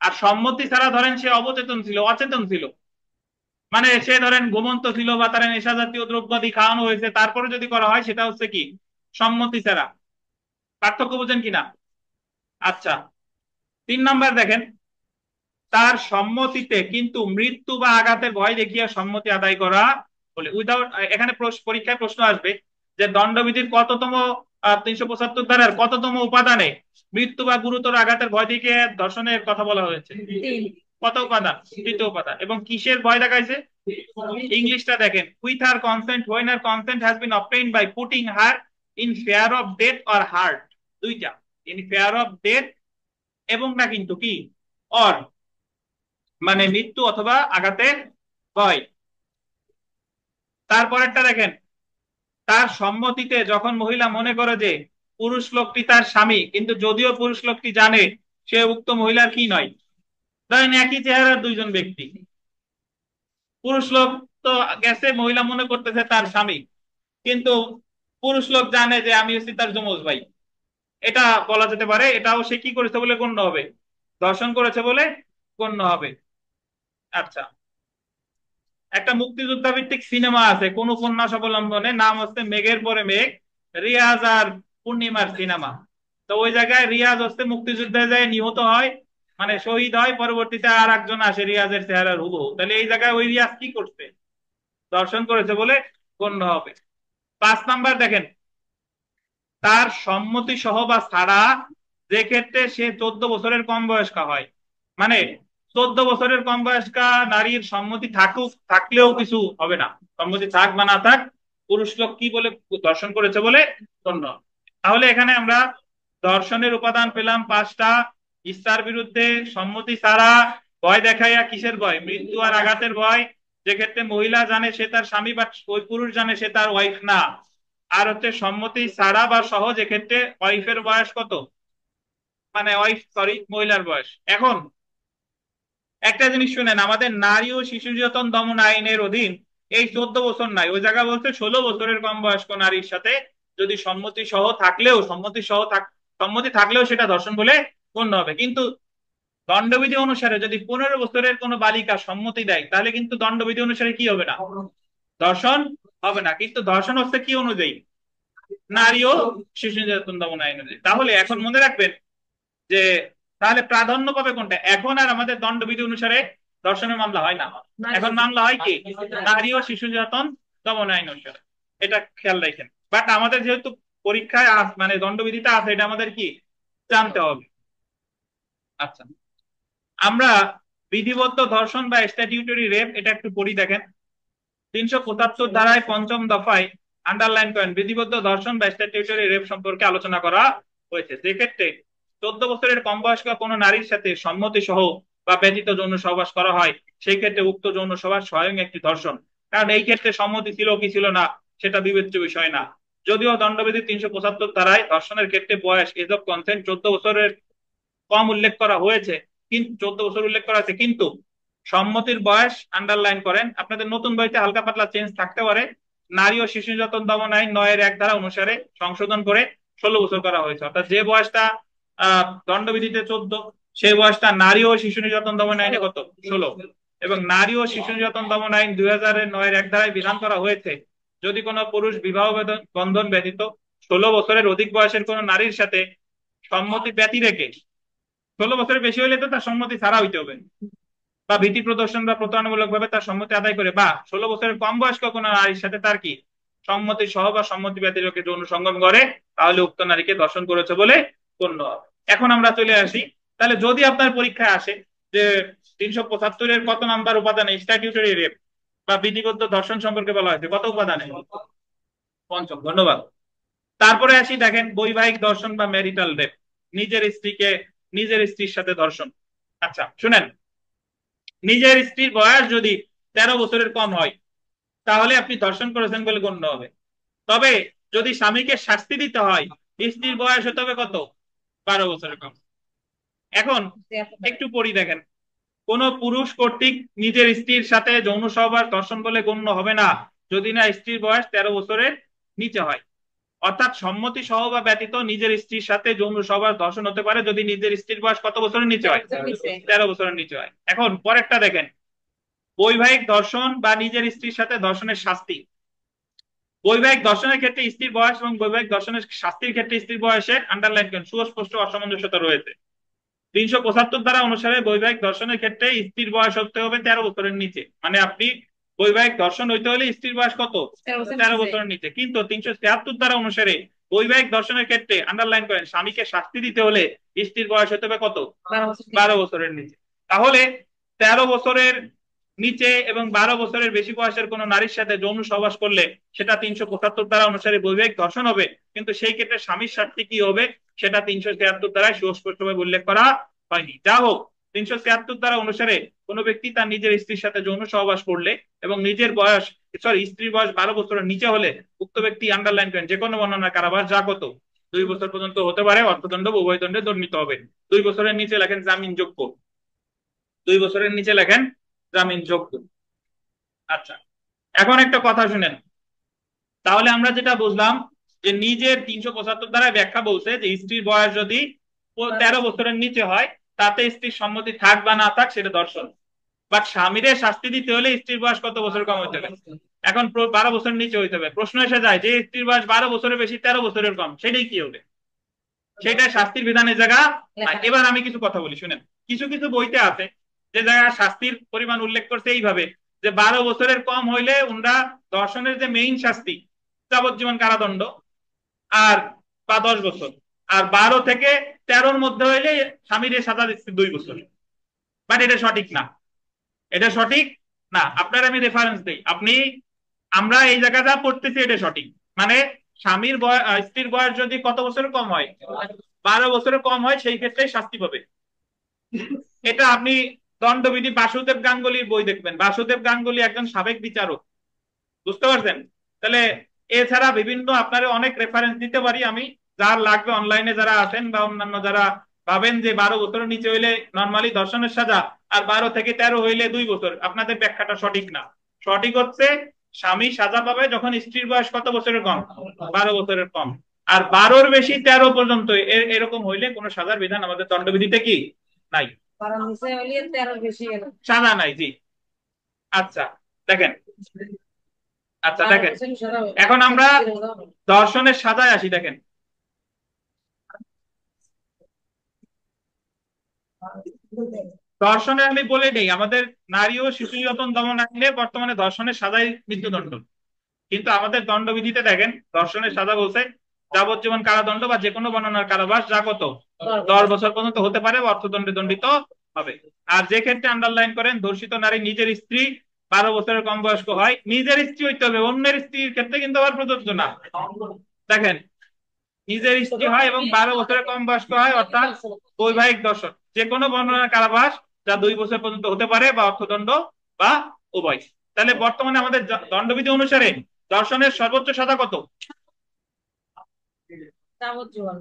[SPEAKER 1] আর সম্মতি ছাড়া ধরেন সে অবচেতন ছিল, অচেতন ছিল, মানে সে ধরেন ঘুমন্ত ছিল বা তার নেশা জাতীয় দ্রব্যাদি খাওয়ানো হয়েছে, তারপরে যদি করা হয় সেটা হচ্ছে কি সম্মতি ছাড়া। পার্থক্য বুঝেন কিনা? আচ্ছা 3 নাম্বার দেখেন। তার সম্মতিতে কিন্তু মৃত্যু বা আঘাতের ভয় দেখিয়ে সম্মতি আদায় করা বলে। উইদাউট, এখানে পরীক্ষায় প্রশ্ন আসবে যে দণ্ডবিধির কততম 375 ধারার কততম উপাদানে মৃত্যু বা গুরুতর আঘাতের ভয় দেখিয়ে ধর্ষণের কথা বলা হয়েছে? কত উপাদান? 3য় উপাদান। এবং কিসের ভয় দেখাইছে? ইংলিশটা দেখেন। With her consent, when her consent has been obtained by putting her in fear of death or hurt. দুইটা, ইন ফেয়ার অফ ডেথ এবং না কিন্তু কি অর মানে মৃত্যু অথবা আঘাতের ভয়। তারপরেরটা দেখেন, তার সম্মতিতে যখন মহিলা মনে করে যে পুরুষ লোকটি তার স্বামী, কিন্তু যদিও পুরুষ লোকটি জানে সে উক্ত মহিলার কি নয়। ধরেন একই চেহারার দুইজন ব্যক্তি, পুরুষ লোক তো গেছে, মহিলা মনে করতেছে তার স্বামী, কিন্তু পুরুষ লোক জানে যে আমি হচ্ছি তার যমজ ভাই। এটা বলা যেতে পারে এটাও সে কি করেছে বলে গণ্য হবে, ধর্ষণ করেছে বলে গণ্য হবে। আচ্ছা, একটা মুক্তিযোদ্ধা ভিত্তিক সিনেমা আছে কোন উপন্যাস অবলম্বনে, নাম হচ্ছে মেঘের পরে মেঘ, রিয়াজ আর পূর্ণিমার সিনেমা। তো ওই জায়গায় রিয়াজ হচ্ছে মুক্তিযুদ্ধে যায় নিহত হয়, মানে শহীদ হয়, পরবর্তীতে আর একজন আসে রিয়াজের চেহারার হুবহু। তাহলে এই জায়গায় ওই রিয়াজ কি করছে, দর্শন করেছে বলে গণ্য হবে। 5 নাম্বার দেখেন, তার সম্মতি সহ বা ছাড়া, যে ক্ষেত্রে সে 14 বছরের কম বয়স্কা হয়। মানে 14 বছরের কম বয়স্কা নারীর সম্মতি থাকুক থাকলেও কিছু হবে না, সম্মতি থাক বা না থাক, পুরুষ লোক কি বলে দর্শন করেছে বলে গণ্য হবে। তাহলে এখানে আমরা দর্শনের উপাদান পেলাম 5টা। ইচ্ছার বিরুদ্ধে, সম্মতি ছাড়া, ভয় দেখাইয়া, কিসের ভয়, মৃত্যু আর আঘাতের ভয়, যে ক্ষেত্রে মহিলা জানে সে তার স্বামী বা ওই পুরুষ জানে সে তার ওয়াইফ না। আর হচ্ছে সম্মতি ছাড়া বা সহজ, এক্ষেত্রে ওয়াইফের বয়স কত, মানে ওয়াইফ সরি মহিলার বয়স। এখন একটা জিনিস শুনেন, আমাদের নারী ও শিশু নির্যাতন দমন আইনের অধীন এই 14 বছর নাই, ওই জায়গা বলছে 16 বছরের কম বয়স্ক নারীর সাথে যদি সম্মতি সহ থাকলেও, সম্মতি থাকলেও সেটা ধর্ষণ বলে গণ্য হবে। কিন্তু দণ্ডবিধি অনুসারে যদি 15 বছরের কোনো বালিকা সম্মতি দেয়, তাহলে কিন্তু দণ্ডবিধি অনুসারে কি হবে না, ধর্ষণ হবে না। কিন্তু ধর্ষণ হচ্ছে কি অনুযায়ী, নারী ও শিশু নির্যাতন দমন আইন অনুযায়ী। তাহলে এখন মনে রাখবেন যে তাহলে প্রাধান্য পাবে কোনটা, এখন আর আমাদের দণ্ডবিধি অনুসারে ধর্ষণের মামলা হয় না, এখন মামলা হয় কি, নারী ও শিশু নির্যাতন দমন আইন অনুসারে। এটা খেয়াল রাখেন। বাট আমাদের যেহেতু পরীক্ষায় মানে দণ্ডবিধিটা আছে, এটা আমাদের কি জানতে হবে। আচ্ছা, আমরা বিধিবদ্ধ ধর্ষণ বা স্ট্যাটিউটরি রেপ এটা একটু পড়ি দেখেন। 375 ধারায় 5ম দফায় আন্ডারলাইন করেন বিধিবদ্ধ ধর্ষণ বা স্ট্যাটিউটরি রেপ সম্পর্কে আলোচনা করা হয়েছে। যেক্ষেত্রে 14 বছরের কম বয়স্ক কোন নারীর সাথে সম্মতি সহ বা ব্যতীত যৌন সহবাস করা হয়, সেই ক্ষেত্রে উক্ত যৌন সহবাস স্বয়ং একটি ধর্ষণ। কারণ এই ক্ষেত্রে সম্মতি ছিল কি ছিল না সেটা বিবেচ্য বিষয় না। যদিও দণ্ডবিধি 375 ধারায় ধর্ষণের ক্ষেত্রে বয়স এজ অফ কনসেন্ট 14 বছরের কম উল্লেখ করা হয়েছে, কিন্তু 14 বছর উল্লেখ করা আছে, কিন্তু সম্মতির বয়স আন্ডারলাইন করেন, আপনাদের নতুন বইতে হালকা পাতলা চেঞ্জ থাকতে পারে। নারী ও শিশু নির্যাতন দমন আইন 9-1 ধারা অনুসারে সংশোধন করে 16 বছর করা হয়েছে। অর্থাৎ যে বয়সটা দণ্ডবিধিতে 14, সেই বয়সটা নারী ও শিশু নির্যাতন দমন আইনে কত, 16। এবং নারী ও শিশু নির্যাতন দমন আইন 2009-1 ধারায় বিধান করা হয়েছে, যদি কোনো পুরুষ বিবাহ বন্ধন ব্যতীত 16 বছরের অধিক বয়সের কোন নারীর সাথে সম্মতি ব্যতি রেখে, 16 বছরের বেশি হলে তো তার সম্মতি ছাড়া হইতে হবে, বা ভীতি প্রদর্শন বা প্রতারণামূলক ভাবে তার সম্মতি আদায় করে, বা 16 বছরের কম বয়স্ক কোনো নারীর সাথে তার কি সম্মতি সহ বা সম্মতি ব্যতি রেখে যৌন সঙ্গম করে, তাহলে উক্ত নারীকে ধর্ষণ করেছে বলে গণ্য হবে। এখন আমরা চলে আসি, তাহলে যদি আপনার পরীক্ষায় আসে যে 375-এর কত নাম্বার উপাদানে স্ট্যাটিউটরি রেপ বা বিধিবদ্ধ ধর্ষণ সম্পর্কে বলা হয়েছে, কত উপাদানে, 5ম। ধন্যবাদ। তারপরে আসি দেখেন বৈবাহিক ধর্ষণ বা ম্যারিটাল রেপ, নিজের স্ত্রীর সাথে ধর্ষণ। আচ্ছা শুনেন, নিজের স্ত্রীর বয়স যদি 13 বছরের কম হয়, তাহলে আপনি ধর্ষণ করেছেন বলে গণ্য হবে। তবে যদি স্বামীকে শাস্তি দিতে হয়, স্ত্রীর বয়স হতে হবে কত, 12 বছরের কম। এখন একটু পড়ি দেখেন, কোন পুরুষ কর্তৃক নিজের স্ত্রীর সাথে যৌন সহবাস ধর্ষণ বলে গণ্য হবে না যদি না স্ত্রীর বয়স 13 বছরের নিচে হয়। অর্থাৎ সম্মতি সহ বা ব্যতীত নিজের স্ত্রীর সাথে যৌন সহবাস ধর্ষণ হতে পারে যদি নিজের স্ত্রীর বয়স কত বছরের নিচে হয়, 13 বছরের নিচে হয়। এখন পরেরটা দেখেন, বৈবাহিক ধর্ষণ বা নিজের স্ত্রীর সাথে ধর্ষণের শাস্তি। বৈবাহিক ধর্ষণের ক্ষেত্রে স্ত্রীর বয়স এবং বৈবাহিক ধর্ষণের শাস্তির ক্ষেত্রে স্ত্রীর বয়সের আন্ডারলাইন করেন সুস্পষ্ট অসামঞ্জস্যতা রয়েছে। 375 ধারা অনুসারে বৈবাহিক ধর্ষণের ক্ষেত্রে স্ত্রীর বয়স হতে হবে 13 বছরের নিচে, মানে আপনি বৈবাহিক ধর্ষণ হইতে হলে স্ত্রীর বয়স কত, 13 বছরের নিচে। কিন্তু 373 ধারা অনুসারে বৈবাহিক ধর্ষণের ক্ষেত্রে আন্ডারলাইন করেন স্বামীকে শাস্তি দিতে হলে স্ত্রীর বয়স হতে হবে কত, 12 বছরের নিচে। তাহলে 13 বছরের নিচে এবং 12 বছরের বেশি বয়সের কোন নারীর সাথে যৌন সহবাস করলে সেটা 375 ধারা অনুসারে বৈবাহিক ধর্ষণ হবে, কিন্তু সেই ক্ষেত্রে স্বামীর শাস্তি কি হবে সেটা 373 ধারায় সুস্পষ্টভাবে উল্লেখ করা হয়নি। যা হোক, 376 ধারা অনুসারে কোনো ব্যক্তি তার নিজের স্ত্রীর সাথে যৌন সহবাস করলে এবং নিজের বয়স স্ত্রীর বয়স 12 বছরের নিচে হলে উক্ত ব্যক্তি আন্ডারলাইন করেন যে কোনো বর্ণনা কারাবাস যা কত 2 বছর পর্যন্ত হতে পারে, অর্থদণ্ড বা উভয় দণ্ডে দণ্ডিত হবে। 2 বছরের নিচে লেখেন জামিনযোগ্য, 2 বছরের নিচে লেখেন জামিনযোগ্য। আচ্ছা, এখন একটা কথা শুনেন, তাহলে আমরা যেটা বুঝলাম যে নিজের 375 ধারায় ব্যাখ্যা বলছে যে স্ত্রীর বয়স যদি 13 বছরের নিচে হয় তাতে স্ত্রীর সম্মতি থাক বা না থাক সেটা দর্শন, বাট স্বামীরে শাস্তি দিতে হলে স্ত্রীর বয়স কত বছর কম হইতে হবে? এখন 12 বছরের নিচে হইতে হবে। প্রশ্ন এসে যায় যে স্ত্রীর বয়স 12 বছরের বেশি 13 বছরের কম, সেটাই কি হবে? সেটা শাস্তির বিধানের জায়গা নাই। এবার আমি কিছু কথা বলি শুনেন। কিছু কিছু বইতে আছে যে জায়গা শাস্তির পরিমাণ উল্লেখ করছে এইভাবে যে 12 বছরের কম হইলে ওনারা ধর্ষণের যে মেইন শাস্তি যাবজ্জীবন কারাদণ্ড আর বা 10 বছর, আর 12 থেকে 13-র মধ্যে হইলে স্বামীর সাজা দিচ্ছে 2 বছর। বাট এটা সঠিক না, এটা সঠিক না। আপনার আমি রেফারেন্স দিই, আমরা এই জায়গাটা পড়তেছি, এটা সঠিক। মানে স্বামীর বয়স স্ত্রীর বয়স যদি কত বছরের কম হয়, 12 বছরের কম হয়, সেই ক্ষেত্রে শাস্তি পাবে। এটা আপনি দণ্ডবিধি বাসুদেব গাঙ্গুলির বই দেখবেন। বাসুদেব গাঙ্গুলি একজন সাবেক বিচারক, বুঝতে পারছেন? তাহলে এছাড়া বিভিন্ন আপনারা অনেক রেফারেন্স দিতে পারি আমি, যার লাগবে অনলাইনে যারা আছেন বা অন্যান্য যারা ভাবেন যে 12 বছরের নিচে হইলে নর্মালি ধর্ষণের সাজা আর 12 থেকে 13 হইলে 2 বছর, আপনাদের ব্যাখ্যাটা সঠিক না। সঠিক হচ্ছে স্বামী সাজা পাবে যখন স্ত্রীর বয়স কত বছরের কম, 12 বছরের কম, আর 12-র বেশি 13 পর্যন্ত এরকম হইলে কোনো সাজার বিধান আমাদের দণ্ডবিধিতে কি নাই,
[SPEAKER 3] কারণ নিচে হইলে 13 বেশি গেল।
[SPEAKER 1] সাজা নাই। জি, আচ্ছা দেখেন, আচ্ছা দেখেন, এখন আমরা ধর্ষণের সাজায় আসি। দেখেন, ধর্ষণে আমি বলে নেই, আমাদের নারী ও শিশু নির্যাতন দমন আইনে বর্তমানে ধর্ষণের সাজাই মৃত্যুদণ্ড, কিন্তু আমাদের দণ্ডবিধিতে দেখেন ধর্ষণের সাজা বলছে যাবজ্জীবন কারাদণ্ড বা যে কোনো বর্ণনার কারাবাস যা কত 10 বছর পর্যন্ত হতে পারে, অর্থদণ্ডে দণ্ডিত হবে। আর যে ক্ষেত্রে আন্ডারলাইন করেন ধর্ষিত নারী নিজের স্ত্রী 12 বছরের কম বয়স্ক হয়, নিজের স্ত্রী হইতে হবে, অন্যের স্ত্রীর ক্ষেত্রে কিন্তু আবার প্রযোজ্য না। দেখেন, নিজের স্ত্রী হয় এবং 12 বছরের কম বয়স্ক হয়, অর্থাৎ বৈবাহিক দর্শন যে কোনো বর্ণনার কারাবাস যা 2 বছর পর্যন্ত হতে পারে বা অর্থদণ্ড বা উভয়। তাহলে বর্তমানে আমাদের দণ্ডবিধি অনুসারে দর্শনের সর্বোচ্চ সাজা কত?
[SPEAKER 3] যাবজ্জীবন।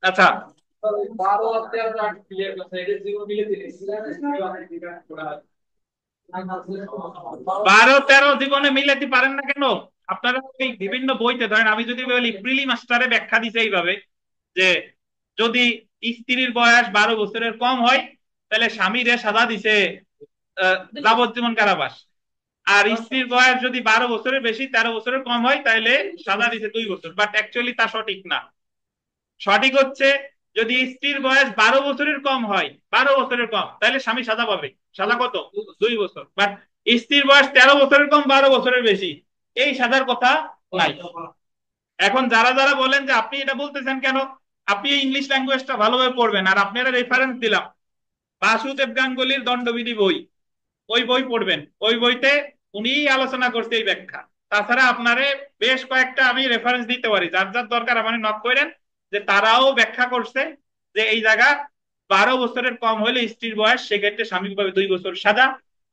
[SPEAKER 1] আচ্ছা, 12-13 জীবনে মিলাতে পারেন না কেন? আপনারা এই বিভিন্ন বইতে ধরেন, আমি যদি বলি প্রিলি মাস্টারে ব্যাখ্যা দিছে এইভাবে যে যদি স্ত্রীর বয়স 12 বছরের কম হয় তাহলে স্বামীরে সাজা দিছে যাবজ্জীবন কারাবাস, আর স্ত্রীর বয়স যদি 12 বছরের বেশি 13 বছরের কম হয় তাহলে সাজা দিছে 2 বছর। বাট অ্যাকচুয়ালি তা সঠিক না। সঠিক হচ্ছে যদি স্ত্রীর বয়স 12 বছরের কম হয়, 12 বছরের কম, তাহলে স্বামী সাজা পাবে। সাজা কত? 2 বছর। বাট স্ত্রীর বয়স 13 বছরের কম 12 বছরের বেশি, এই সাজার কথা নাই। এখন যারা যারা বলেন যে আপনি এটা বলতেছেন কেন, আপনি ইংলিশ ল্যাঙ্গুয়েজটা ভালোভাবে পড়বেন। আর আপনারা রেফারেন্স দিলাম বাসুদেব গাঙ্গুলির দণ্ডবিধি বই, ওই বই পড়বেন, ওই বইতে উনি আলোচনা করছে এই ব্যাখ্যা। তাছাড়া আপনারে বেশ কয়েকটা আমি রেফারেন্স দিতে পারি, যার যার দরকার আপনি নক করেন, যে তারাও ব্যাখ্যা করছে যে এই জায়গা 12 বছরের কম হলে স্ত্রীর বয়স সেক্ষেত্রে স্বামী পাবে 2 বছর সাজা,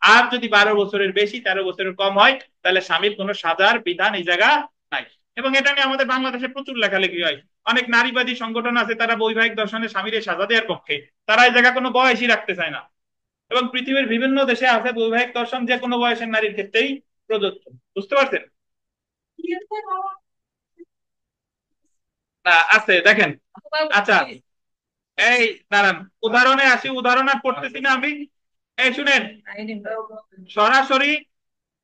[SPEAKER 1] আর যদি 12 বছরের বেশি 13 বছরের কম হয় তাহলে স্বামীর কোনো সাজার বিধান এই জায়গা নাই। এবং এটা নিয়ে আমাদের বাংলাদেশে প্রচুর লেখালেখি হয়। অনেক নারীবাদী সংগঠন আছে, তারা বৈবাহিক দর্শনে স্বামীর সাজা দেওয়ার পক্ষে, তারা এই জায়গা কোনো বয়সই রাখতে চায় না। এবং পৃথিবীর বিভিন্ন দেশে আছে বৈবাহিক দর্শন যে কোনো বয়সের নারীর ক্ষেত্রেই প্রযোজ্য, বুঝতে পারছেন? না আছে, দেখেন। আচ্ছা, এই দাঁড়ান, উদাহরণে আসি, উদাহরণ আর পড়তেছি না আমি। এই শুনেন, সরাসরি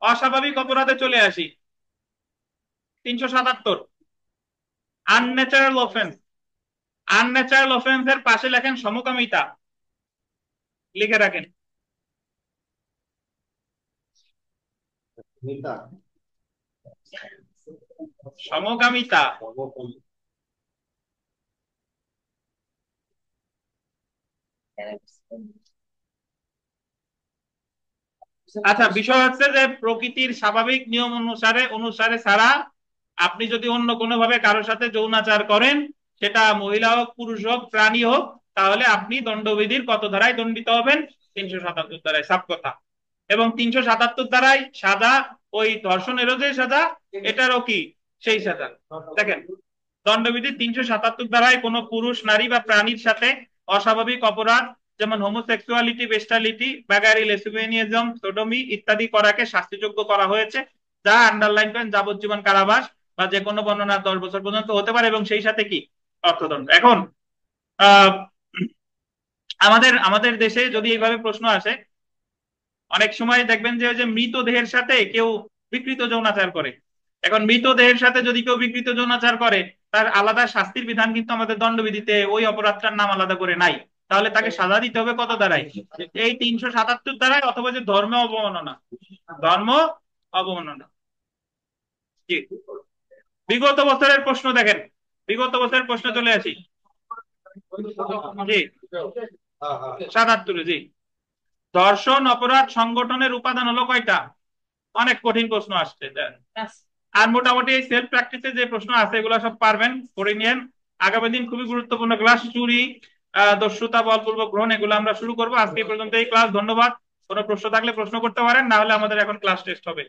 [SPEAKER 1] অস্বাভাবিক অপরাধে চলে আসি। 377 আনন্যাচারাল অফেন্স। আনন্যাচারাল অফেন্স এর পাশে লেখেন সমকামিতা, লিখে রাখেন। সমকামিতা। আচ্ছা, বিষয় হচ্ছে যে প্রকৃতির স্বাভাবিক নিয়ম অনুসারে ছাড়া আপনি যদি অন্য কোনো ভাবে কারোর সাথে যৌনাচার করেন, সেটা মহিলা হোক পুরুষ হোক প্রাণী হোক, তাহলে আপনি দণ্ডবিধির কত ধারায় দণ্ডিত হবেন? 377 ধারায়, সাব কথা। এবং 377 ধারায় সাজা ওই ধর্ষণেরও যে সাজা, এটারও কি সেই সাজা। দেখেন, দণ্ডবিধির 377 ধারায় কোনো পুরুষ, নারী বা প্রাণীর সাথে অস্বাভাবিক অপরাধ যেমন হোমোসেক্সুয়ালিটি, বেস্টালিটি, ব্যাগারি, লেসবিয়ানিজম, সোডমি ইত্যাদি করাকে শাস্তিযোগ্য করা হয়েছে, যা আন্ডারলাইন করেন যাবজ্জীবন কারাবাস বা যে কোনো বর্ণনা 10 বছর পর্যন্ত হতে পারে, এবং সেই সাথে কি অর্থদণ্ড। এখন আহ আমাদের আমাদের দেশে যদি এইভাবে প্রশ্ন আসে, অনেক সময় দেখবেন যে ওই যে মৃতদেহের সাথে কেউ বিকৃত যৌনাচার করে। এখন মৃতদেহের সাথে যদি কেউ বিকৃত যৌনাচার করে, তার আলাদা শাস্তির বিধান কিন্তু আমাদের দণ্ডবিধিতে ওই অপরাধটার নাম আলাদা করে নাই। তাহলে তাকে সাজা দিতে হবে কত ধারায়? এই 377 ধারায়, অথবা যে ধর্ম অবমাননা, ধর্ম অবমাননা। জি, বিগত বছরের প্রশ্ন দেখেন, বিগত বছরের প্রশ্ন চলে আসি। জি, 77, জি। ধর্ষণ অপরাধ সংগঠনের উপাদান হলো কয়টা? অনেক কঠিন প্রশ্ন আসছে। আর মোটামুটি এই সেলফ প্র্যাকটিসে যে প্রশ্ন আছে এগুলো সব পারবেন, করে নিয়েন। আগামী দিন খুবই গুরুত্বপূর্ণ ক্লাস, চুরি, দস্যুতা, বলপূর্বক গ্রহণ, এগুলো আমরা শুরু করবো। আজকে এই পর্যন্ত এই ক্লাস, ধন্যবাদ। কোনো প্রশ্ন থাকলে প্রশ্ন করতে পারেন, না হলে আমাদের এখন ক্লাস টেস্ট হবে।